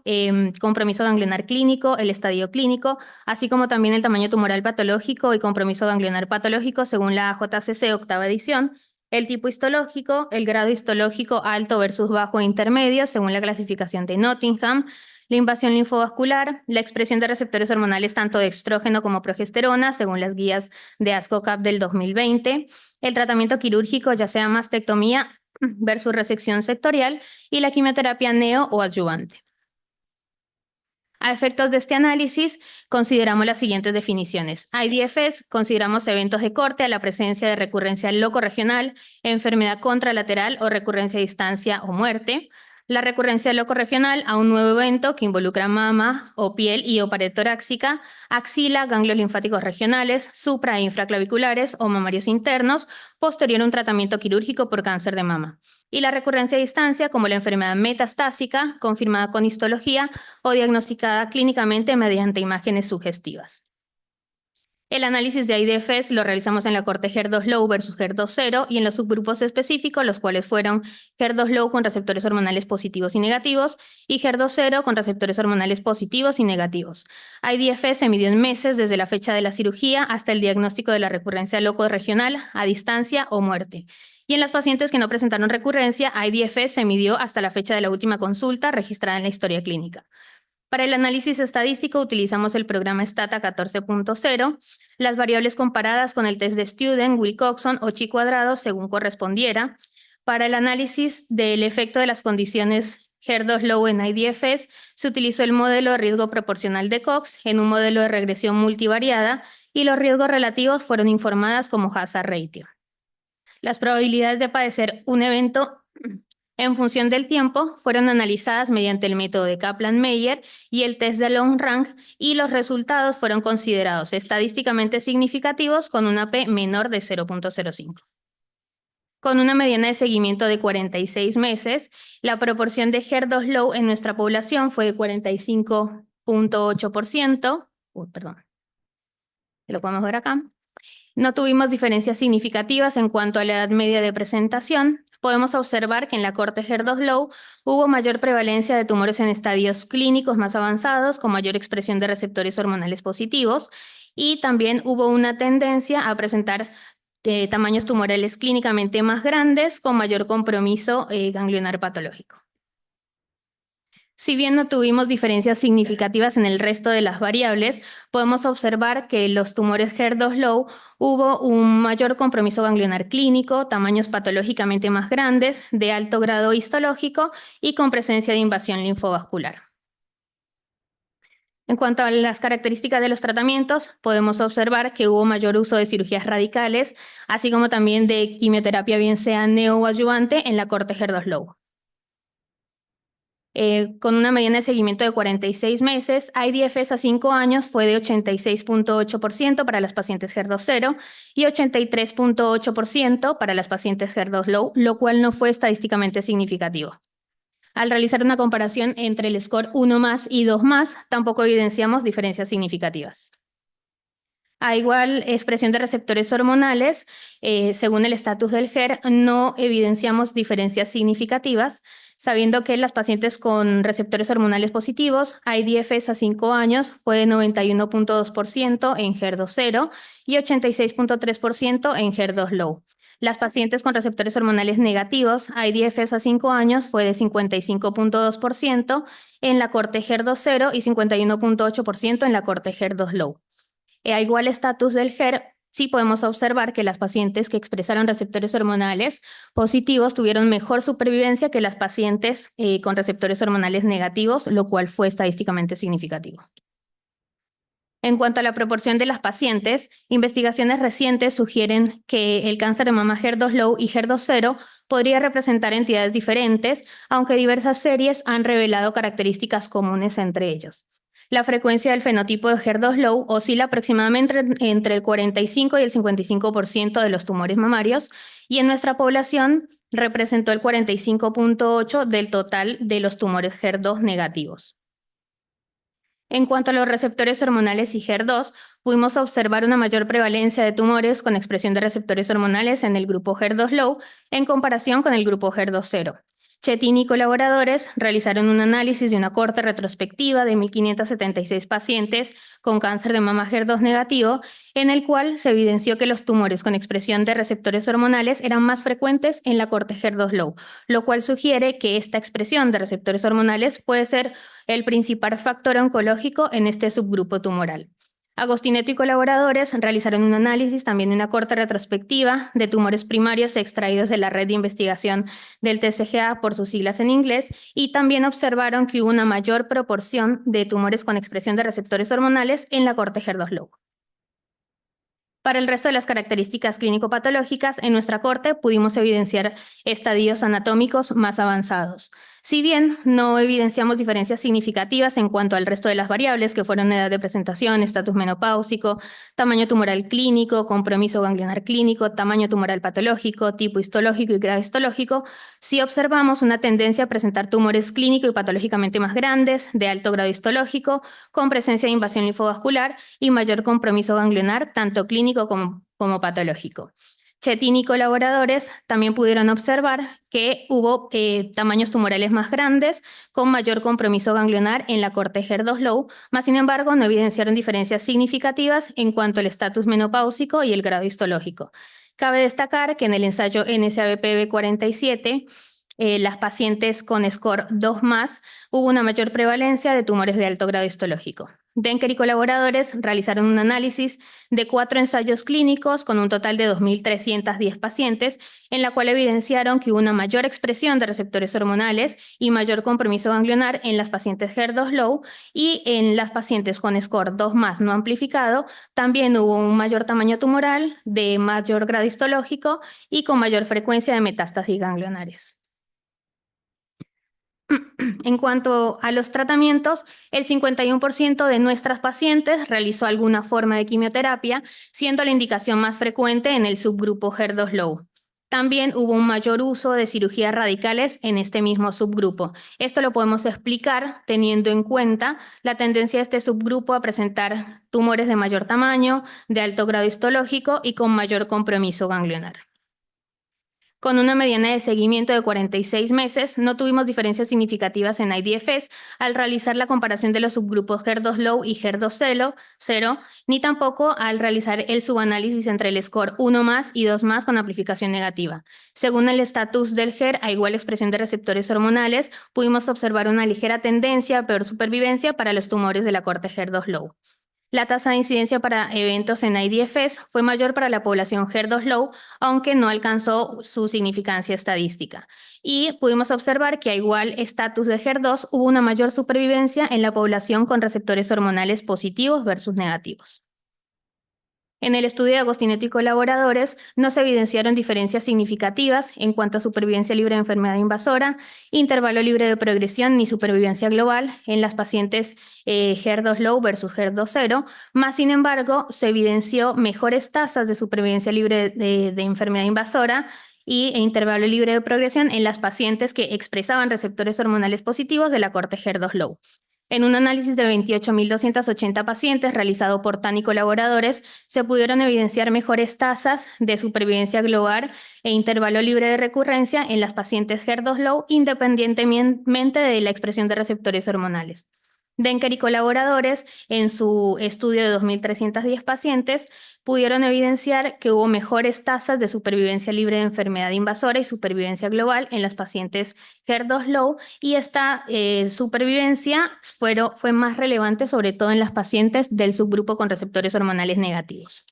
compromiso ganglionar clínico, el estadio clínico, así como también el tamaño tumoral patológico y compromiso ganglionar patológico según la JCC octava edición, el tipo histológico, el grado histológico alto versus bajo e intermedio según la clasificación de Nottingham, la invasión linfovascular, la expresión de receptores hormonales tanto de estrógeno como progesterona, según las guías de ASCO-CAP del 2020, el tratamiento quirúrgico, ya sea mastectomía versus resección sectorial, y la quimioterapia neo o adyuvante. A efectos de este análisis, consideramos las siguientes definiciones. IDFS, consideramos eventos de corte a la presencia de recurrencia locorregional, enfermedad contralateral o recurrencia a distancia o muerte. La recurrencia locorregional a un nuevo evento que involucra mama o piel y o pared torácica, axila, ganglios linfáticos regionales, supra e infraclaviculares o mamarios internos, posterior a un tratamiento quirúrgico por cáncer de mama. Y la recurrencia a distancia como la enfermedad metastásica, confirmada con histología o diagnosticada clínicamente mediante imágenes sugestivas. El análisis de IDFS lo realizamos en la corte HER2 low versus HER2 0 y en los subgrupos específicos, los cuales fueron HER2 low con receptores hormonales positivos y negativos y HER2 0 con receptores hormonales positivos y negativos. IDFS se midió en meses desde la fecha de la cirugía hasta el diagnóstico de la recurrencia locorregional, a distancia o muerte. Y en las pacientes que no presentaron recurrencia, IDFS se midió hasta la fecha de la última consulta registrada en la historia clínica. Para el análisis estadístico utilizamos el programa STATA 14.0, las variables comparadas con el test de Student, Wilcoxon o Chi cuadrado según correspondiera. Para el análisis del efecto de las condiciones HER2 low en IDFS, se utilizó el modelo de riesgo proporcional de Cox en un modelo de regresión multivariada y los riesgos relativos fueron informadas como hazard ratio. Las probabilidades de padecer un evento en función del tiempo, fueron analizadas mediante el método de Kaplan-Meier y el test de long rank, y los resultados fueron considerados estadísticamente significativos con una P menor de 0.05. Con una mediana de seguimiento de 46 meses, la proporción de HER2 low en nuestra población fue de 45.8%. Perdón. Lo podemos ver acá. No tuvimos diferencias significativas en cuanto a la edad media de presentación. Podemos observar que en la corte HER2 low hubo mayor prevalencia de tumores en estadios clínicos más avanzados con mayor expresión de receptores hormonales positivos y también hubo una tendencia a presentar tamaños tumorales clínicamente más grandes con mayor compromiso ganglionar patológico. Si bien no tuvimos diferencias significativas en el resto de las variables, podemos observar que en los tumores HER2 low hubo un mayor compromiso ganglionar clínico, tamaños patológicamente más grandes, de alto grado histológico y con presencia de invasión linfovascular. En cuanto a las características de los tratamientos, podemos observar que hubo mayor uso de cirugías radicales, así como también de quimioterapia bien sea neoadyuvante en la corte HER2 low. Con una mediana de seguimiento de 46 meses, IDFS a 5 años fue de 86.8% para las pacientes HER2 0 y 83.8% para las pacientes HER2 low, lo cual no fue estadísticamente significativo. Al realizar una comparación entre el score 1+ y 2+, tampoco evidenciamos diferencias significativas. A igual expresión de receptores hormonales, según el estatus del HER, no evidenciamos diferencias significativas, sabiendo que en las pacientes con receptores hormonales positivos, IDFS a 5 años fue 91.2% en HER2-0 y 86.3% en HER2-low. Las pacientes con receptores hormonales negativos, IDFS a 5 años fue de 55.2% en la corte HER2-0 y 51.8% en la corte HER2-low. A igual estatus del HER, sí podemos observar que las pacientes que expresaron receptores hormonales positivos tuvieron mejor supervivencia que las pacientes con receptores hormonales negativos, lo cual fue estadísticamente significativo. En cuanto a la proporción de las pacientes, investigaciones recientes sugieren que el cáncer de mama HER2-low y HER2-0 podría representar entidades diferentes, aunque diversas series han revelado características comunes entre ellos. La frecuencia del fenotipo de HER2-low oscila aproximadamente entre el 45 y el 55% de los tumores mamarios, y en nuestra población representó el 45.8% del total de los tumores HER2 negativos. En cuanto a los receptores hormonales y HER2, pudimos observar una mayor prevalencia de tumores con expresión de receptores hormonales en el grupo HER2-low en comparación con el grupo HER2-0. Chetini y colaboradores realizaron un análisis de una cohorte retrospectiva de 1.576 pacientes con cáncer de mama HER2 negativo, en el cual se evidenció que los tumores con expresión de receptores hormonales eran más frecuentes en la cohorte HER2-low, lo cual sugiere que esta expresión de receptores hormonales puede ser el principal factor oncológico en este subgrupo tumoral. Agostineto y colaboradores realizaron un análisis, también una corta retrospectiva, de tumores primarios extraídos de la red de investigación del TCGA por sus siglas en inglés, y también observaron que hubo una mayor proporción de tumores con expresión de receptores hormonales en la cohorte HER2-low. Para el resto de las características clínico-patológicas, en nuestra corte pudimos evidenciar estadios anatómicos más avanzados. Si bien no evidenciamos diferencias significativas en cuanto al resto de las variables, que fueron edad de presentación, estatus menopáusico, tamaño tumoral clínico, compromiso ganglionar clínico, tamaño tumoral patológico, tipo histológico y grado histológico, sí observamos una tendencia a presentar tumores clínico y patológicamente más grandes, de alto grado histológico, con presencia de invasión linfovascular y mayor compromiso ganglionar, tanto clínico como patológico. Chetini y colaboradores también pudieron observar que hubo tamaños tumorales más grandes con mayor compromiso ganglionar en la corte HER2-low, mas sin embargo no evidenciaron diferencias significativas en cuanto al estatus menopáusico y el grado histológico. Cabe destacar que en el ensayo NSABP-B47, las pacientes con score 2+, hubo una mayor prevalencia de tumores de alto grado histológico. Denker y colaboradores realizaron un análisis de 4 ensayos clínicos con un total de 2.310 pacientes, en la cual evidenciaron que hubo una mayor expresión de receptores hormonales y mayor compromiso ganglionar en las pacientes HER2-low, y en las pacientes con score 2+ no amplificado también hubo un mayor tamaño tumoral, de mayor grado histológico y con mayor frecuencia de metástasis ganglionares. En cuanto a los tratamientos, el 51% de nuestras pacientes realizó alguna forma de quimioterapia, siendo la indicación más frecuente en el subgrupo HER2-low. También hubo un mayor uso de cirugías radicales en este mismo subgrupo. Esto lo podemos explicar teniendo en cuenta la tendencia de este subgrupo a presentar tumores de mayor tamaño, de alto grado histológico y con mayor compromiso ganglionar. Con una mediana de seguimiento de 46 meses, no tuvimos diferencias significativas en IDFS al realizar la comparación de los subgrupos HER2-low y HER2-0, ni tampoco al realizar el subanálisis entre el score 1+ y 2+ con amplificación negativa. Según el estatus del HER, a igual expresión de receptores hormonales, pudimos observar una ligera tendencia a peor supervivencia para los tumores de la corte HER2-low. La tasa de incidencia para eventos en IDFS fue mayor para la población HER2-low, aunque no alcanzó su significancia estadística. Y pudimos observar que a igual estatus de HER2 hubo una mayor supervivencia en la población con receptores hormonales positivos versus negativos. En el estudio de Agostineto y colaboradores no se evidenciaron diferencias significativas en cuanto a supervivencia libre de enfermedad invasora, intervalo libre de progresión ni supervivencia global en las pacientes HER2-low versus HER2-0, más sin embargo se evidenció mejores tasas de supervivencia libre de enfermedad invasora e intervalo libre de progresión en las pacientes que expresaban receptores hormonales positivos de la corte HER2-low. En un análisis de 28.280 pacientes realizado por TAN y colaboradores, se pudieron evidenciar mejores tasas de supervivencia global e intervalo libre de recurrencia en las pacientes HER2-low independientemente de la expresión de receptores hormonales. Denker y colaboradores, en su estudio de 2.310 pacientes, pudieron evidenciar que hubo mejores tasas de supervivencia libre de enfermedad invasora y supervivencia global en las pacientes HER2-low, y esta supervivencia fue más relevante sobre todo en las pacientes del subgrupo con receptores hormonales negativos.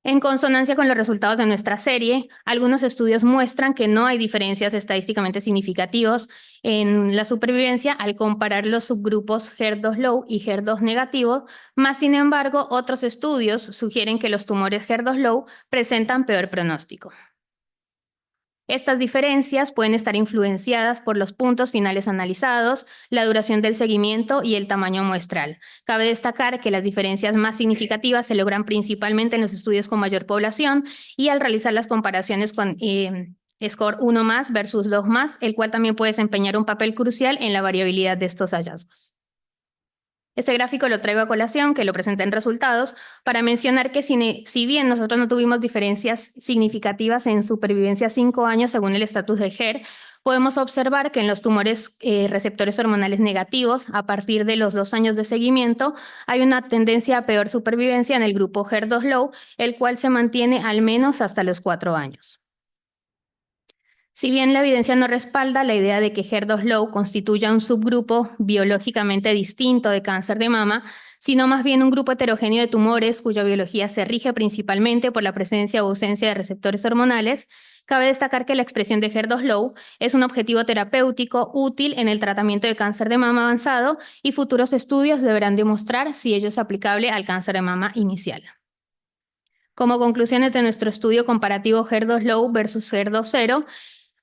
En consonancia con los resultados de nuestra serie, algunos estudios muestran que no hay diferencias estadísticamente significativas en la supervivencia al comparar los subgrupos HER2-low y HER2 negativo, más sin embargo, otros estudios sugieren que los tumores HER2-low presentan peor pronóstico. Estas diferencias pueden estar influenciadas por los puntos finales analizados, la duración del seguimiento y el tamaño muestral. Cabe destacar que las diferencias más significativas se logran principalmente en los estudios con mayor población y al realizar las comparaciones con score 1+ versus 2+, el cual también puede desempeñar un papel crucial en la variabilidad de estos hallazgos. Este gráfico lo traigo a colación, que lo presenté en resultados, para mencionar que si bien nosotros no tuvimos diferencias significativas en supervivencia 5 años según el estatus de HER, podemos observar que en los tumores receptores hormonales negativos, a partir de los 2 años de seguimiento, hay una tendencia a peor supervivencia en el grupo HER2-low, el cual se mantiene al menos hasta los 4 años. Si bien la evidencia no respalda la idea de que HER2-low constituya un subgrupo biológicamente distinto de cáncer de mama, sino más bien un grupo heterogéneo de tumores cuya biología se rige principalmente por la presencia o ausencia de receptores hormonales, cabe destacar que la expresión de HER2-low es un objetivo terapéutico útil en el tratamiento de cáncer de mama avanzado y futuros estudios deberán demostrar si ello es aplicable al cáncer de mama inicial. Como conclusiones de nuestro estudio comparativo HER2-low versus HER2-0,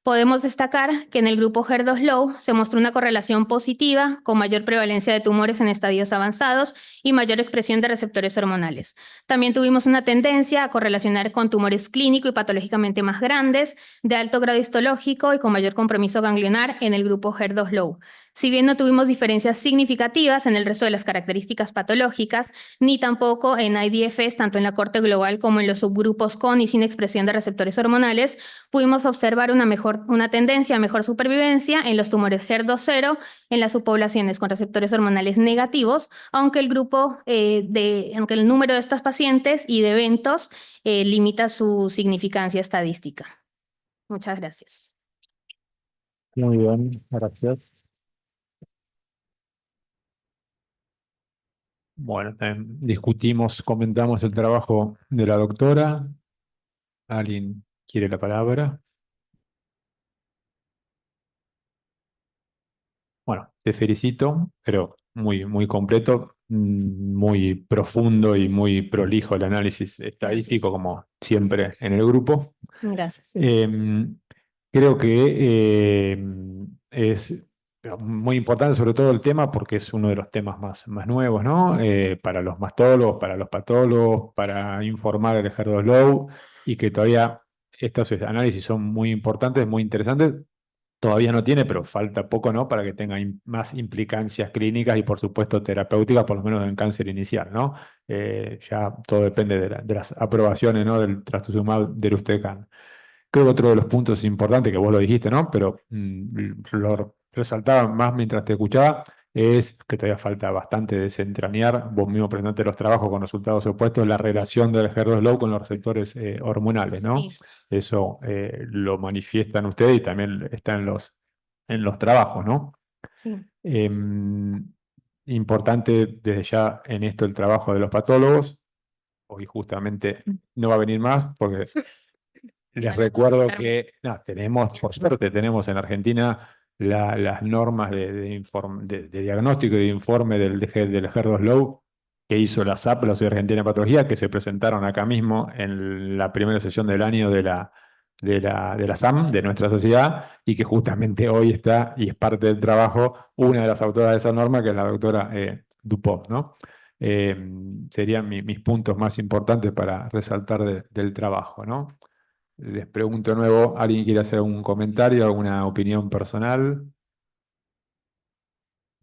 podemos destacar que en el grupo HER2-low se mostró una correlación positiva con mayor prevalencia de tumores en estadios avanzados y mayor expresión de receptores hormonales. También tuvimos una tendencia a correlacionar con tumores clínico y patológicamente más grandes, de alto grado histológico y con mayor compromiso ganglionar en el grupo HER2-low. Si bien no tuvimos diferencias significativas en el resto de las características patológicas, ni tampoco en IDFs, tanto en la corte global como en los subgrupos con y sin expresión de receptores hormonales, pudimos observar una tendencia a mejor supervivencia en los tumores HER2-0 en las subpoblaciones con receptores hormonales negativos, aunque el número de estas pacientes y de eventos limita su significancia estadística. Muchas gracias. Muy bien, gracias. Bueno, discutimos, comentamos el trabajo de la doctora. ¿Alguien quiere la palabra? Bueno, te felicito, pero muy completo, muy profundo y muy prolijo el análisis estadístico, como siempre en el grupo. Gracias. Creo que es muy importante sobre todo el tema porque es uno de los temas más nuevos, ¿no? Para los mastólogos, para los patólogos, para informar el HER2-low, y que todavía estos análisis son muy importantes, muy interesantes. Todavía no tiene, pero falta poco, ¿no? Para que tenga más implicancias clínicas y, por supuesto, terapéuticas, por lo menos en cáncer inicial, ¿no? Ya todo depende de las aprobaciones, ¿no? Del trastuzumab deruxtecan. Creo que otro de los puntos importantes, que vos lo dijiste, ¿no? Pero lo resaltaba más mientras te escuchaba, es que todavía falta bastante desentrañar. Vos mismo presentaste los trabajos con resultados opuestos, la relación del HER2-low con los receptores hormonales, ¿no? Sí. Eso lo manifiestan ustedes y también está en los trabajos, ¿no? Sí. Importante desde ya en esto el trabajo de los patólogos. Hoy justamente no va a venir más porque les recuerdo que por suerte tenemos en Argentina las normas de diagnóstico y de informe del HER2-low que hizo la SAP, la Sociedad Argentina de Patología, que se presentaron acá mismo en la primera sesión del año de la SAM, de nuestra sociedad, y que justamente hoy está, y es parte del trabajo, una de las autoras de esa norma, que es la doctora Dupont, ¿no? Serían mis puntos más importantes para resaltar del trabajo, ¿no? Les pregunto de nuevo, ¿alguien quiere hacer algún comentario, alguna opinión personal?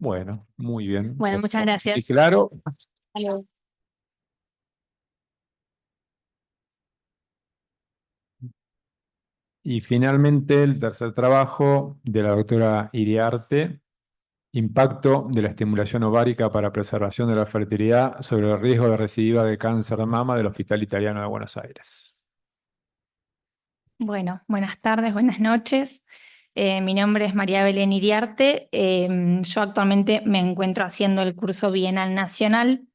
Bueno, muy bien. Bueno, muchas Y gracias. claro. Y finalmente el tercer trabajo de la doctora Iriarte, impacto de la estimulación ovárica para preservación de la fertilidad sobre el riesgo de recidiva de cáncer de mama del Hospital Italiano de Buenos Aires. Bueno, buenas tardes, buenas noches. Mi nombre es María Belén Iriarte. Yo actualmente me encuentro haciendo el curso Bienal Nacional.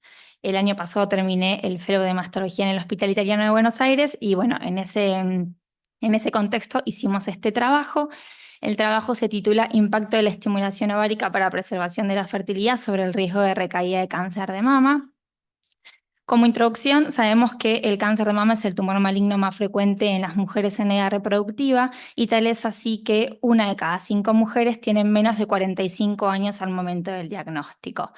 El año pasado terminé el Fellow de Mastología en el Hospital Italiano de Buenos Aires y bueno, en ese contexto hicimos este trabajo. El trabajo se titula Impacto de la estimulación ovárica para preservación de la fertilidad sobre el riesgo de recaída de cáncer de mama. Como introducción, sabemos que el cáncer de mama es el tumor maligno más frecuente en las mujeres en edad reproductiva y tal es así que 1 de cada 5 mujeres tienen menos de 45 años al momento del diagnóstico.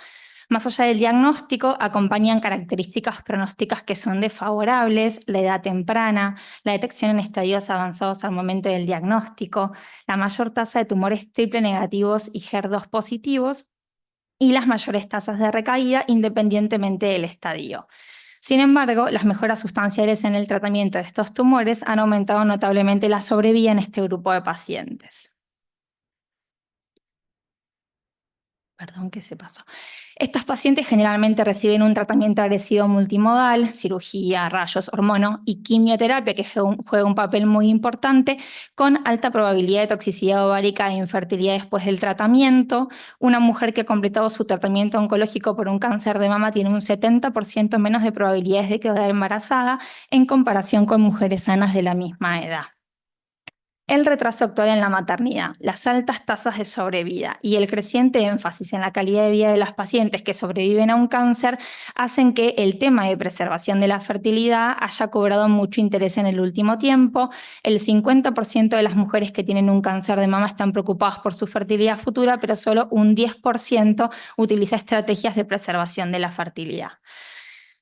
Más allá del diagnóstico, acompañan características pronósticas que son desfavorables, la edad temprana, la detección en estadios avanzados al momento del diagnóstico, la mayor tasa de tumores triple negativos y HER2 positivos, y las mayores tasas de recaída independientemente del estadio. Sin embargo, las mejoras sustanciales en el tratamiento de estos tumores han aumentado notablemente la sobrevida en este grupo de pacientes. Perdón, ¿qué se pasó? Estos pacientes generalmente reciben un tratamiento agresivo multimodal, cirugía, rayos, hormono y quimioterapia, que juega un papel muy importante, con alta probabilidad de toxicidad ovárica e infertilidad después del tratamiento. Una mujer que ha completado su tratamiento oncológico por un cáncer de mama tiene un 70% menos de probabilidades de quedar embarazada en comparación con mujeres sanas de la misma edad. El retraso actual en la maternidad, las altas tasas de sobrevida y el creciente énfasis en la calidad de vida de las pacientes que sobreviven a un cáncer hacen que el tema de preservación de la fertilidad haya cobrado mucho interés en el último tiempo. El 50% de las mujeres que tienen un cáncer de mama están preocupadas por su fertilidad futura, pero solo un 10% utiliza estrategias de preservación de la fertilidad.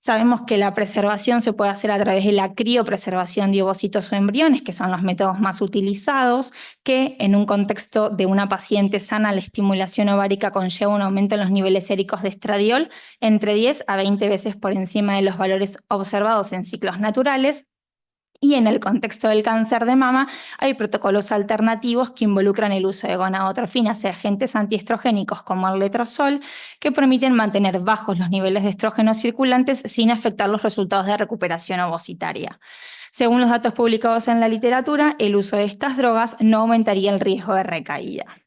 Sabemos que la preservación se puede hacer a través de la criopreservación de ovocitos o embriones, que son los métodos más utilizados, que en un contexto de una paciente sana, la estimulación ovárica conlleva un aumento en los niveles séricos de estradiol entre 10 a 20 veces por encima de los valores observados en ciclos naturales. Y en el contexto del cáncer de mama hay protocolos alternativos que involucran el uso de gonadotrofinas y agentes antiestrogénicos como el letrozol, que permiten mantener bajos los niveles de estrógenos circulantes sin afectar los resultados de recuperación ovocitaria. Según los datos publicados en la literatura, el uso de estas drogas no aumentaría el riesgo de recaída.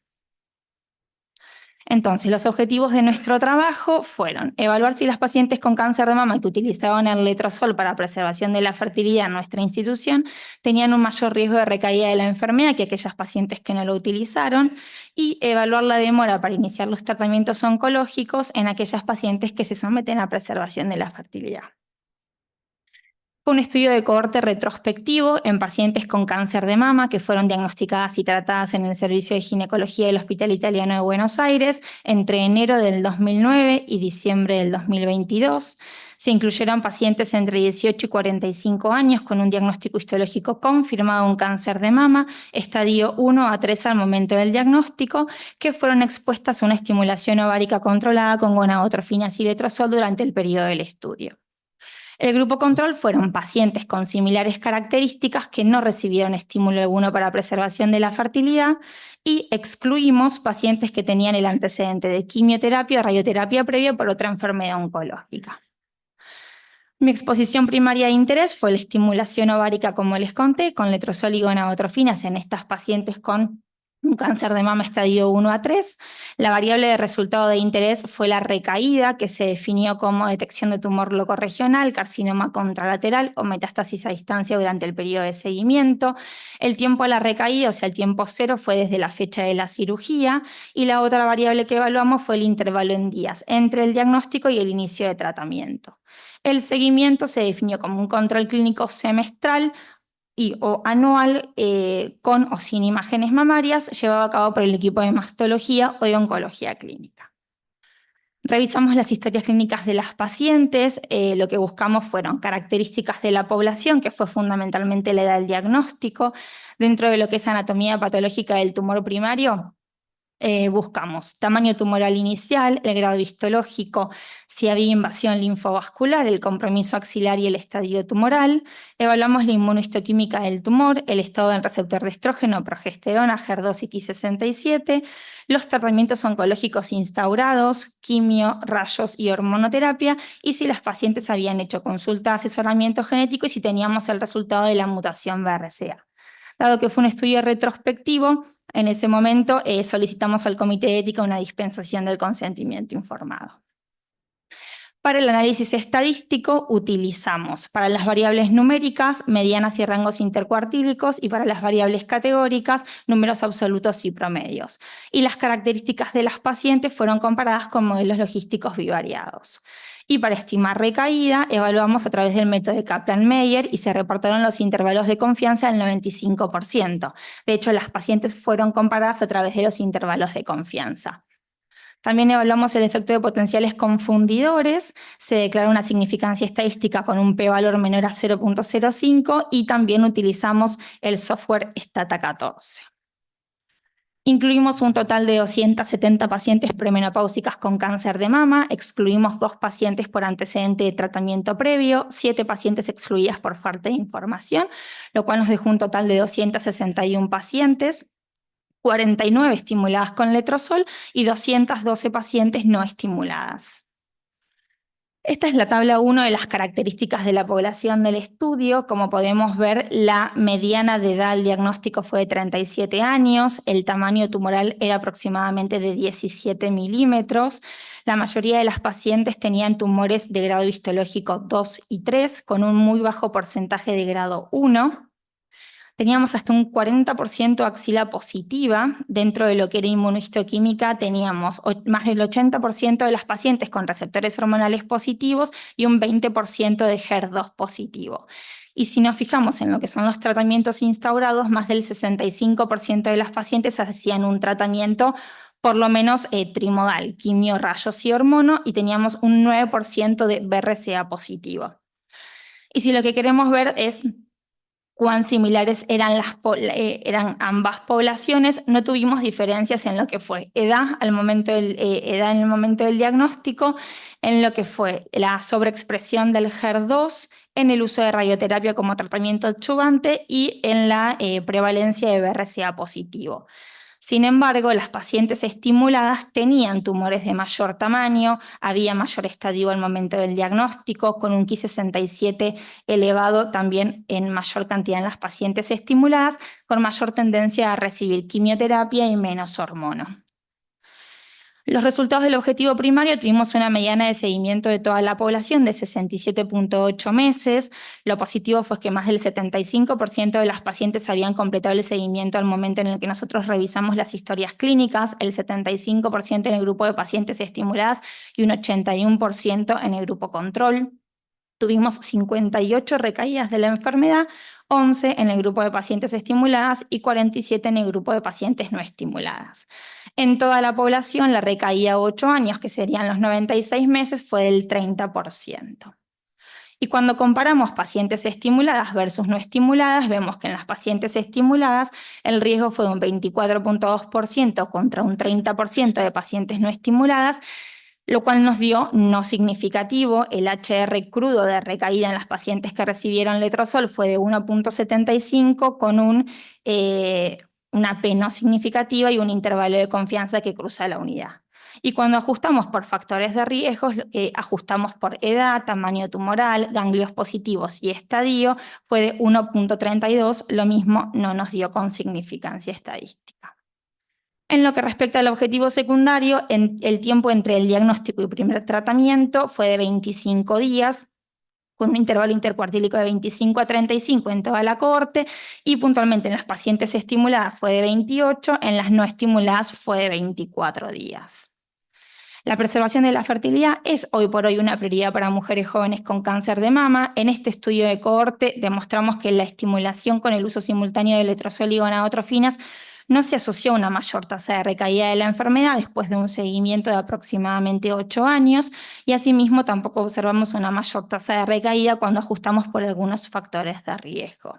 Entonces, los objetivos de nuestro trabajo fueron evaluar si las pacientes con cáncer de mama que utilizaban el letrozol para preservación de la fertilidad en nuestra institución tenían un mayor riesgo de recaída de la enfermedad que aquellas pacientes que no lo utilizaron, y evaluar la demora para iniciar los tratamientos oncológicos en aquellas pacientes que se someten a preservación de la fertilidad. Fue un estudio de cohorte retrospectivo en pacientes con cáncer de mama que fueron diagnosticadas y tratadas en el Servicio de Ginecología del Hospital Italiano de Buenos Aires entre enero del 2009 y diciembre del 2022. Se incluyeron pacientes entre 18 y 45 años con un diagnóstico histológico confirmado de un cáncer de mama, estadio 1 a 3 al momento del diagnóstico, que fueron expuestas a una estimulación ovárica controlada con gonadotrofinas y letrozol durante el periodo del estudio. El grupo control fueron pacientes con similares características que no recibieron estímulo alguno para preservación de la fertilidad, y excluimos pacientes que tenían el antecedente de quimioterapia o radioterapia previa por otra enfermedad oncológica. Mi exposición primaria de interés fue la estimulación ovárica, como les conté, con letrozol y gonadotrofinas en estas pacientes con un cáncer de mama estadio 1 a 3. La variable de resultado de interés fue la recaída, que se definió como detección de tumor locorregional, carcinoma contralateral o metástasis a distancia durante el periodo de seguimiento. El tiempo a la recaída, o sea, el tiempo cero, fue desde la fecha de la cirugía, y la otra variable que evaluamos fue el intervalo en días entre el diagnóstico y el inicio de tratamiento. El seguimiento se definió como un control clínico semestral o anual con o sin imágenes mamarias, llevado a cabo por el equipo de mastología o de oncología clínica. Revisamos las historias clínicas de las pacientes. Lo que buscamos fueron características de la población, que fue fundamentalmente la edad del diagnóstico. Dentro de lo que es anatomía patológica del tumor primario, buscamos tamaño tumoral inicial, el grado histológico, si había invasión linfovascular, el compromiso axilar y el estadio tumoral. Evaluamos la inmunohistoquímica del tumor, el estado del receptor de estrógeno, progesterona, HER2 y Ki67, los tratamientos oncológicos instaurados, quimio, rayos y hormonoterapia, y si las pacientes habían hecho consulta de asesoramiento genético y si teníamos el resultado de la mutación BRCA. Dado que fue un estudio retrospectivo, en ese momento solicitamos al Comité de Ética una dispensación del consentimiento informado. Para el análisis estadístico utilizamos para las variables numéricas, medianas y rangos intercuartílicos, y para las variables categóricas, números absolutos y promedios. Y las características de las pacientes fueron comparadas con modelos logísticos bivariados. Y para estimar recaída, evaluamos a través del método de Kaplan-Meier y se reportaron los intervalos de confianza del 95%. De hecho, las pacientes fueron comparadas a través de los intervalos de confianza. También evaluamos el efecto de potenciales confundidores, se declara una significancia estadística con un p-valor menor a 0.05 y también utilizamos el software Stata14. Incluimos un total de 270 pacientes premenopáusicas con cáncer de mama, excluimos 2 pacientes por antecedente de tratamiento previo, 7 pacientes excluidas por falta de información, lo cual nos dejó un total de 261 pacientes. 49 estimuladas con letrozol y 212 pacientes no estimuladas. Esta es la tabla 1 de las características de la población del estudio. Como podemos ver, la mediana de edad al diagnóstico fue de 37 años, el tamaño tumoral era aproximadamente de 17 milímetros, la mayoría de las pacientes tenían tumores de grado histológico 2 y 3, con un muy bajo porcentaje de grado 1. Teníamos hasta un 40% axila positiva. Dentro de lo que era inmunohistoquímica teníamos más del 80% de las pacientes con receptores hormonales positivos y un 20% de HER2 positivo. Y si nos fijamos en lo que son los tratamientos instaurados, más del 65% de las pacientes hacían un tratamiento por lo menos trimodal, quimio, rayos y hormono, y teníamos un 9% de BRCA positivo. Y si lo que queremos ver es cuán similares eran ambas poblaciones, no tuvimos diferencias en lo que fue edad en el momento del diagnóstico, en lo que fue la sobreexpresión del HER2, en el uso de radioterapia como tratamiento adyuvante y en la prevalencia de BRCA positivo. Sin embargo, las pacientes estimuladas tenían tumores de mayor tamaño, había mayor estadio al momento del diagnóstico, con un Ki67 elevado también en mayor cantidad en las pacientes estimuladas, con mayor tendencia a recibir quimioterapia y menos hormono. Los resultados del objetivo primario: tuvimos una mediana de seguimiento de toda la población de 67.8 meses. Lo positivo fue que más del 75% de las pacientes habían completado el seguimiento al momento en el que nosotros revisamos las historias clínicas, el 75% en el grupo de pacientes estimuladas y un 81% en el grupo control. Tuvimos 58 recaídas de la enfermedad, 11 en el grupo de pacientes estimuladas y 47 en el grupo de pacientes no estimuladas. En toda la población, la recaída a 8 años, que serían los 96 meses, fue del 30%. Y cuando comparamos pacientes estimuladas versus no estimuladas, vemos que en las pacientes estimuladas el riesgo fue de un 24.2% contra un 30% de pacientes no estimuladas, lo cual nos dio no significativo. El HR crudo de recaída en las pacientes que recibieron letrozol fue de 1.75 con una P no significativa y un intervalo de confianza que cruza la unidad. Y cuando ajustamos por factores de riesgo, ajustamos por edad, tamaño tumoral, ganglios positivos y estadio, fue de 1.32, lo mismo no nos dio con significancia estadística. En lo que respecta al objetivo secundario, el tiempo entre el diagnóstico y primer tratamiento fue de 25 días, con un intervalo intercuartílico de 25 a 35 en toda la cohorte, y puntualmente en las pacientes estimuladas fue de 28, en las no estimuladas fue de 24 días. La preservación de la fertilidad es hoy por hoy una prioridad para mujeres jóvenes con cáncer de mama. En este estudio de cohorte demostramos que la estimulación con el uso simultáneo de letrozol y gonadotrofinas no se asoció a una mayor tasa de recaída de la enfermedad después de un seguimiento de aproximadamente 8 años, y asimismo tampoco observamos una mayor tasa de recaída cuando ajustamos por algunos factores de riesgo.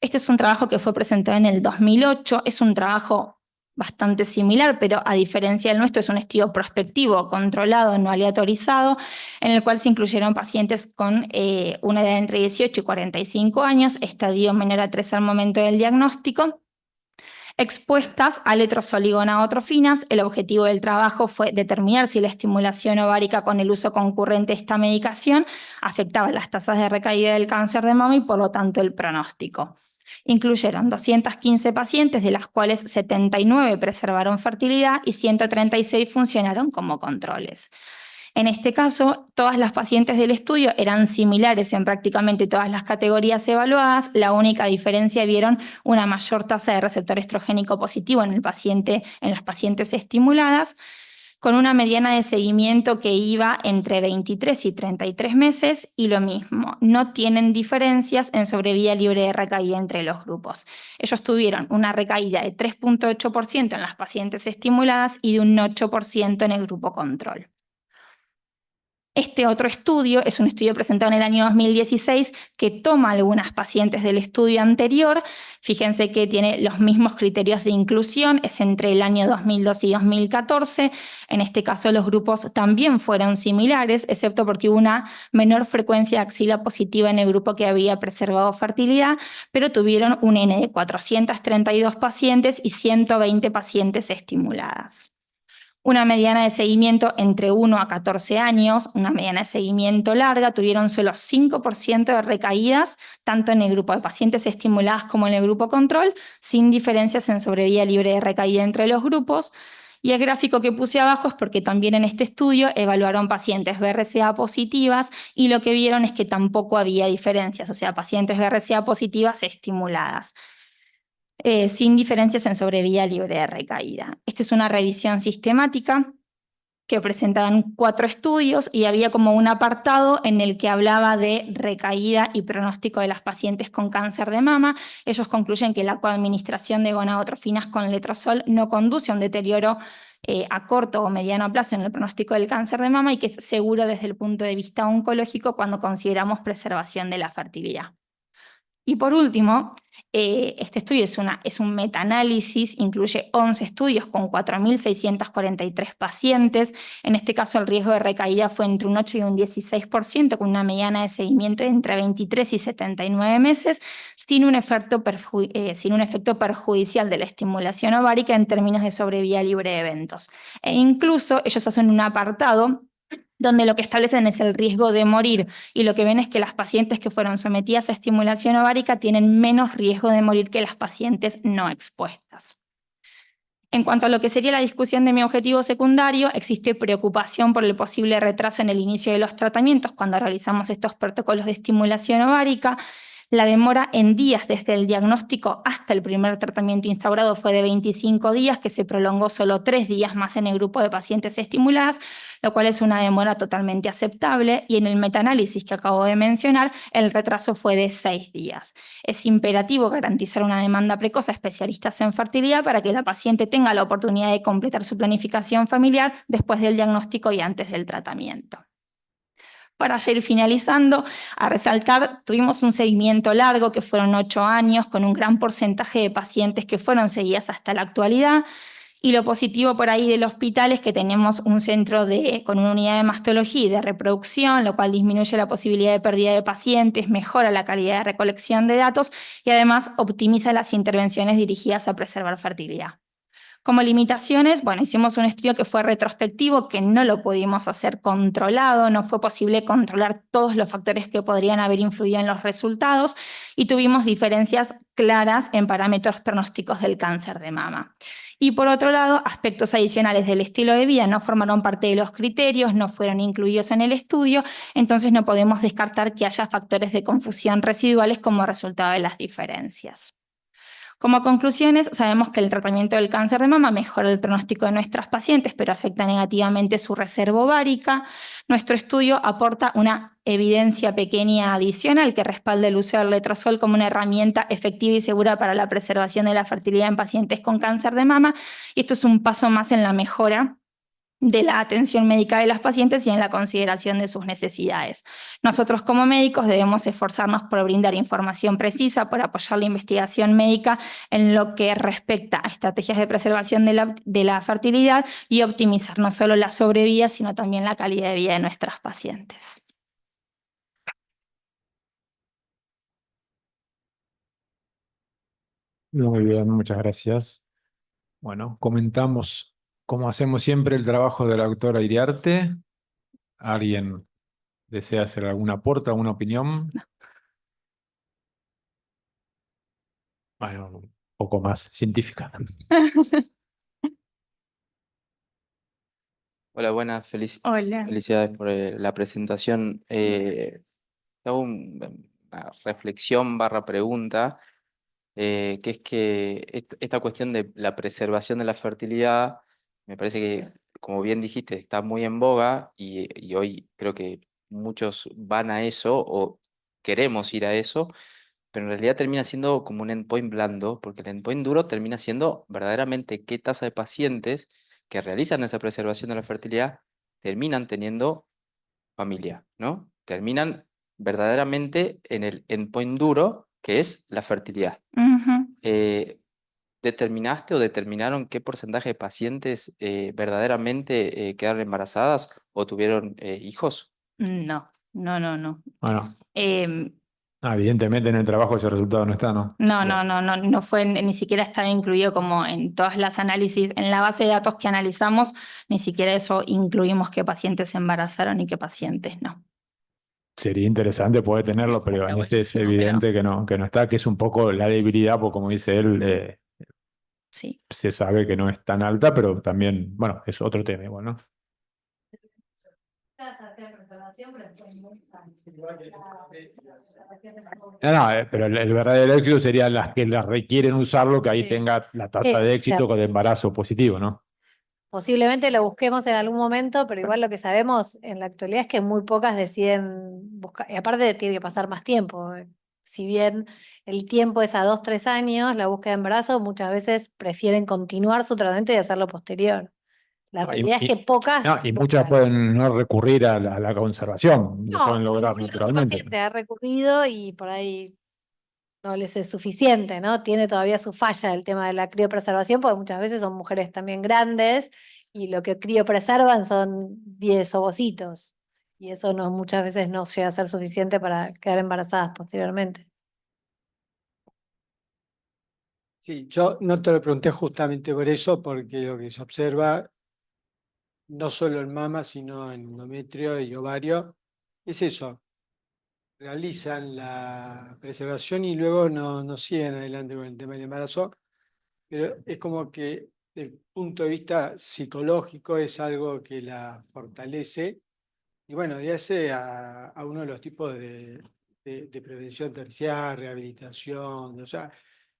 Este es un trabajo que fue presentado en el 2008, es un trabajo bastante similar, pero a diferencia del nuestro es un estudio prospectivo, controlado, no aleatorizado, en el cual se incluyeron pacientes con una edad entre 18 y 45 años, estadio menor a 3 al momento del diagnóstico, expuestas a letrozol y gonadotrofinas. El objetivo del trabajo fue determinar si la estimulación ovárica con el uso concurrente de esta medicación afectaba las tasas de recaída del cáncer de mama y por lo tanto el pronóstico. Incluyeron 215 pacientes, de las cuales 79 preservaron fertilidad y 136 funcionaron como controles. En este caso, todas las pacientes del estudio eran similares en prácticamente todas las categorías evaluadas. La única diferencia vieron una mayor tasa de receptor estrogénico positivo en las pacientes estimuladas, con una mediana de seguimiento que iba entre 23 y 33 meses, y lo mismo, no tienen diferencias en sobrevida libre de recaída entre los grupos. Ellos tuvieron una recaída de 3.8% en las pacientes estimuladas y de un 8% en el grupo control. Este otro estudio es un estudio presentado en el año 2016 que toma algunas pacientes del estudio anterior. Fíjense que tiene los mismos criterios de inclusión, es entre el año 2002 y 2014. En este caso los grupos también fueron similares, excepto porque hubo una menor frecuencia de axila positiva en el grupo que había preservado fertilidad, pero tuvieron un N de 432 pacientes y 120 pacientes estimuladas. Una mediana de seguimiento entre 1 a 14 años, una mediana de seguimiento larga, tuvieron solo 5% de recaídas, tanto en el grupo de pacientes estimuladas como en el grupo control, sin diferencias en sobrevida libre de recaída entre los grupos. Y el gráfico que puse abajo es porque también en este estudio evaluaron pacientes BRCA positivas y lo que vieron es que tampoco había diferencias, o sea, pacientes BRCA positivas estimuladas. Sin diferencias en sobrevida libre de recaída. Esta es una revisión sistemática que presentaban 4 estudios y había como un apartado en el que hablaba de recaída y pronóstico de las pacientes con cáncer de mama. Ellos concluyen que la coadministración de gonadotrofinas con letrozol no conduce a un deterioro a corto o mediano plazo en el pronóstico del cáncer de mama y que es seguro desde el punto de vista oncológico cuando consideramos preservación de la fertilidad. Y por último, este estudio es un metaanálisis, incluye 11 estudios con 4.643 pacientes. En este caso el riesgo de recaída fue entre un 8 y un 16%, con una mediana de seguimiento entre 23 y 79 meses, sin un efecto perjudicial de la estimulación ovárica en términos de sobrevida libre de eventos. E incluso ellos hacen un apartado donde lo que establecen es el riesgo de morir, y lo que ven es que las pacientes que fueron sometidas a estimulación ovárica tienen menos riesgo de morir que las pacientes no expuestas. En cuanto a lo que sería la discusión de mi objetivo secundario, existe preocupación por el posible retraso en el inicio de los tratamientos cuando realizamos estos protocolos de estimulación ovárica. La demora en días desde el diagnóstico hasta el primer tratamiento instaurado fue de 25 días, que se prolongó solo 3 días más en el grupo de pacientes estimuladas, lo cual es una demora totalmente aceptable, y en el metaanálisis que acabo de mencionar, el retraso fue de 6 días. Es imperativo garantizar una demanda precoz a especialistas en fertilidad para que la paciente tenga la oportunidad de completar su planificación familiar después del diagnóstico y antes del tratamiento. Para ir finalizando, a resaltar, tuvimos un seguimiento largo que fueron 8 años, con un gran porcentaje de pacientes que fueron seguidas hasta la actualidad. Y lo positivo por ahí del hospital es que tenemos un centro con una unidad de mastología y de reproducción, lo cual disminuye la posibilidad de pérdida de pacientes, mejora la calidad de recolección de datos y además optimiza las intervenciones dirigidas a preservar fertilidad. Como limitaciones, bueno, hicimos un estudio que fue retrospectivo, que no lo pudimos hacer controlado, no fue posible controlar todos los factores que podrían haber influido en los resultados, y tuvimos diferencias claras en parámetros pronósticos del cáncer de mama. Y por otro lado, aspectos adicionales del estilo de vida no formaron parte de los criterios, no fueron incluidos en el estudio, entonces no podemos descartar que haya factores de confusión residuales como resultado de las diferencias. Como conclusiones, sabemos que el tratamiento del cáncer de mama mejora el pronóstico de nuestras pacientes, pero afecta negativamente su reserva ovárica. Nuestro estudio aporta una evidencia pequeña adicional que respalda el uso del letrozol como una herramienta efectiva y segura para la preservación de la fertilidad en pacientes con cáncer de mama, y esto es un paso más en la mejora de la atención médica de las pacientes y en la consideración de sus necesidades. Nosotros como médicos debemos esforzarnos por brindar información precisa, por apoyar la investigación médica en lo que respecta a estrategias de preservación de la fertilidad y optimizar no solo la sobrevida, sino también la calidad de vida de nuestras pacientes. Muy bien, muchas gracias. Bueno, comentamos, como hacemos siempre, el trabajo de la doctora Iriarte. ¿Alguien desea hacer algún aporte, alguna opinión? Bueno, un poco más científica. Hola, buenas, Hola. felicidades por la presentación. Hago una reflexión barra pregunta, que es que esta cuestión de la preservación de la fertilidad, me parece que, como bien dijiste, está muy en boga y hoy creo que muchos van a eso o queremos ir a eso, pero en realidad termina siendo como un endpoint blando, porque el endpoint duro termina siendo verdaderamente qué tasa de pacientes que realizan esa preservación de la fertilidad terminan teniendo familia, ¿no? Terminan verdaderamente en el endpoint duro, que es la fertilidad. ¿Determinaste o determinaron qué porcentaje de pacientes verdaderamente quedaron embarazadas o tuvieron hijos? No. Bueno, Em, evidentemente en el trabajo ese resultado no está, ¿no? No fue, ni siquiera estaba incluido como en todas las análisis, en la base de datos que analizamos, ni siquiera eso incluimos qué pacientes se embarazaron y qué pacientes no. Sería interesante poder tenerlo, pero en este es buenísimo, evidente que no está, que es un poco la debilidad, porque como dice él, Sí. se sabe que no es tan alta, pero también, bueno, es otro tema igual, ¿no? Pero el verdadero éxito serían las que las requieren usarlo, que ahí Sí. tenga la tasa de éxito con embarazo positivo, ¿no? Posiblemente lo busquemos en algún momento, pero igual lo que sabemos en la actualidad es que muy pocas deciden buscar, y aparte tiene que pasar más tiempo. Si bien el tiempo es a 2, 3 años, la búsqueda de embarazo, muchas veces prefieren continuar su tratamiento y hacerlo posterior. La realidad es que pocas. Y muchas pueden no recurrir a la conservación, lo pueden lograr Incluso su naturalmente. paciente ha recurrido y por ahí no les es suficiente, ¿no? Tiene todavía su falla el tema de la criopreservación, porque muchas veces son mujeres también grandes y lo que criopreservan son 10 ovocitos. Y eso no, muchas veces no llega a ser suficiente para quedar embarazadas posteriormente. Sí, yo no te lo pregunté justamente por eso, porque lo que se observa, no solo en mama, sino en endometrio y ovario, es eso. Realizan la preservación y luego no siguen adelante con el tema del embarazo, pero es como que desde el punto de vista psicológico es algo que la fortalece y bueno, y hace a uno de los tipos de prevención terciaria, rehabilitación, o sea,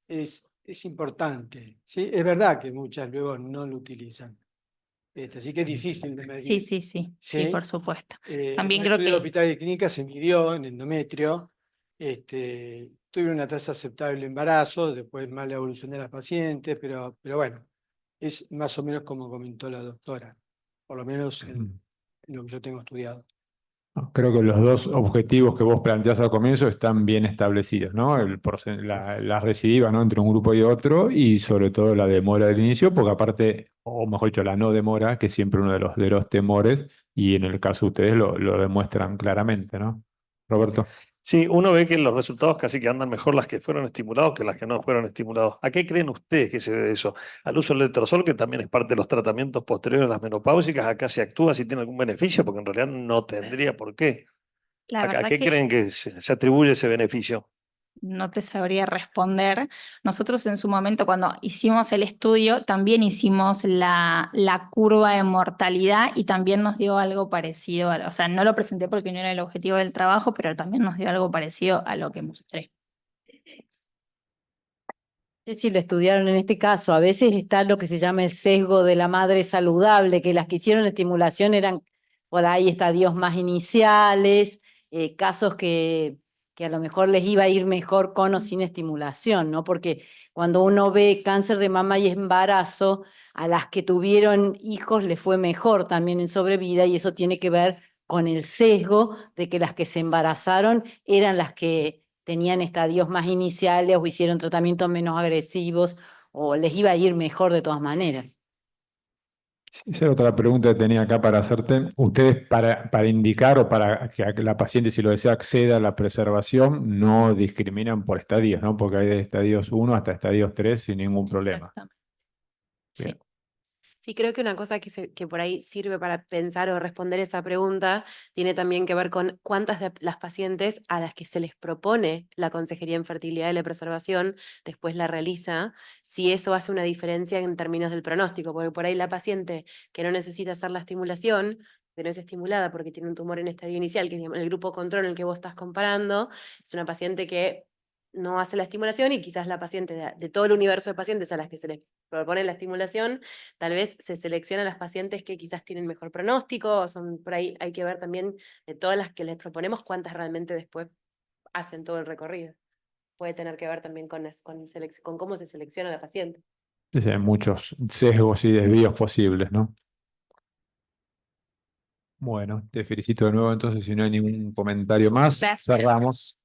es importante. ¿Sí? Es verdad que muchas luego no lo utilizan. Así que es difícil de medir. Sí, por supuesto. También En el creo estudio de que hospital y clínica se midió en endometrio, tuvieron una tasa aceptable de embarazo, después mala evolución de las pacientes, pero bueno, es más o menos como comentó la doctora, por lo menos en lo que yo tengo estudiado. Creo que los dos objetivos que vos planteás al comienzo están bien establecidos, ¿no? La recidiva, ¿no? Entre un grupo y otro, y sobre todo la demora del inicio, porque aparte, o mejor dicho, la no demora, que es siempre uno de los temores, y en el caso de ustedes lo demuestran claramente, ¿no? Roberto. Sí, uno ve que los resultados casi que andan mejor las que fueron estimulados que las que no fueron estimulados. ¿A qué creen ustedes que se debe eso? ¿Al uso del letrozol, que también es parte de los tratamientes posteriores a las menopáusicas? ¿Acá se actúa si tiene algún beneficio? Porque en realidad no tendría por qué. la ¿A verdad qué que creen que se atribuye ese beneficio? no te sabría responder. Nosotros en su momento, cuando hicimos el estudio, también hicimos la curva de mortalidad y también nos dio algo parecido. O sea, no lo presenté porque no era el objetivo del trabajo, pero también nos dio algo parecido a lo que mostré. No sé si lo estudiaron en este caso. A veces está lo que se llama el sesgo de la madre saludable, que las que hicieron estimulación eran por ahí estadios más iniciales, casos que que a lo mejor les iba a ir mejor con o sin estimulación, ¿no? Porque cuando uno ve cáncer de mama y embarazo, a las que tuvieron hijos les fue mejor también en sobrevida, y eso tiene que ver con el sesgo de que las que se embarazaron eran las que tenían estadios más iniciales o hicieron tratamientos menos agresivos, o les iba a ir mejor de todas maneras. Esa era otra pregunta que tenía acá para hacerte. ¿Ustedes para indicar o para que la paciente, si lo desea, acceda a la preservación, no discriminan por estadios, ¿no? Porque hay de estadios 1 hasta estadios 3 sin ningún problema. Exactamente. Bien. Sí. Sí, creo que una cosa que por ahí sirve para pensar o responder esa pregunta tiene también que ver con cuántas de las pacientes a las que se les propone la consejería en fertilidad y la preservación después la realiza, si eso hace una diferencia en términos del pronóstico, porque por ahí la paciente que no necesita hacer la estimulación, que no es estimulada porque tiene un tumor en estadio inicial, que es el grupo control en el que vos estás comparando, es una paciente que no hace la estimulación, y quizás la paciente de todo el universo de pacientes a las que se les propone la estimulación, tal vez se seleccionan las pacientes que quizás tienen mejor pronóstico, son por ahí, hay que ver también de todas las que les proponemos cuántas realmente después hacen todo el recorrido. Puede tener que ver también con cómo se selecciona la paciente. Sí, hay muchos sesgos y desvíos posibles, ¿no? Bueno, te felicito de nuevo entonces, si no hay ningún comentario más, Gracias. cerramos.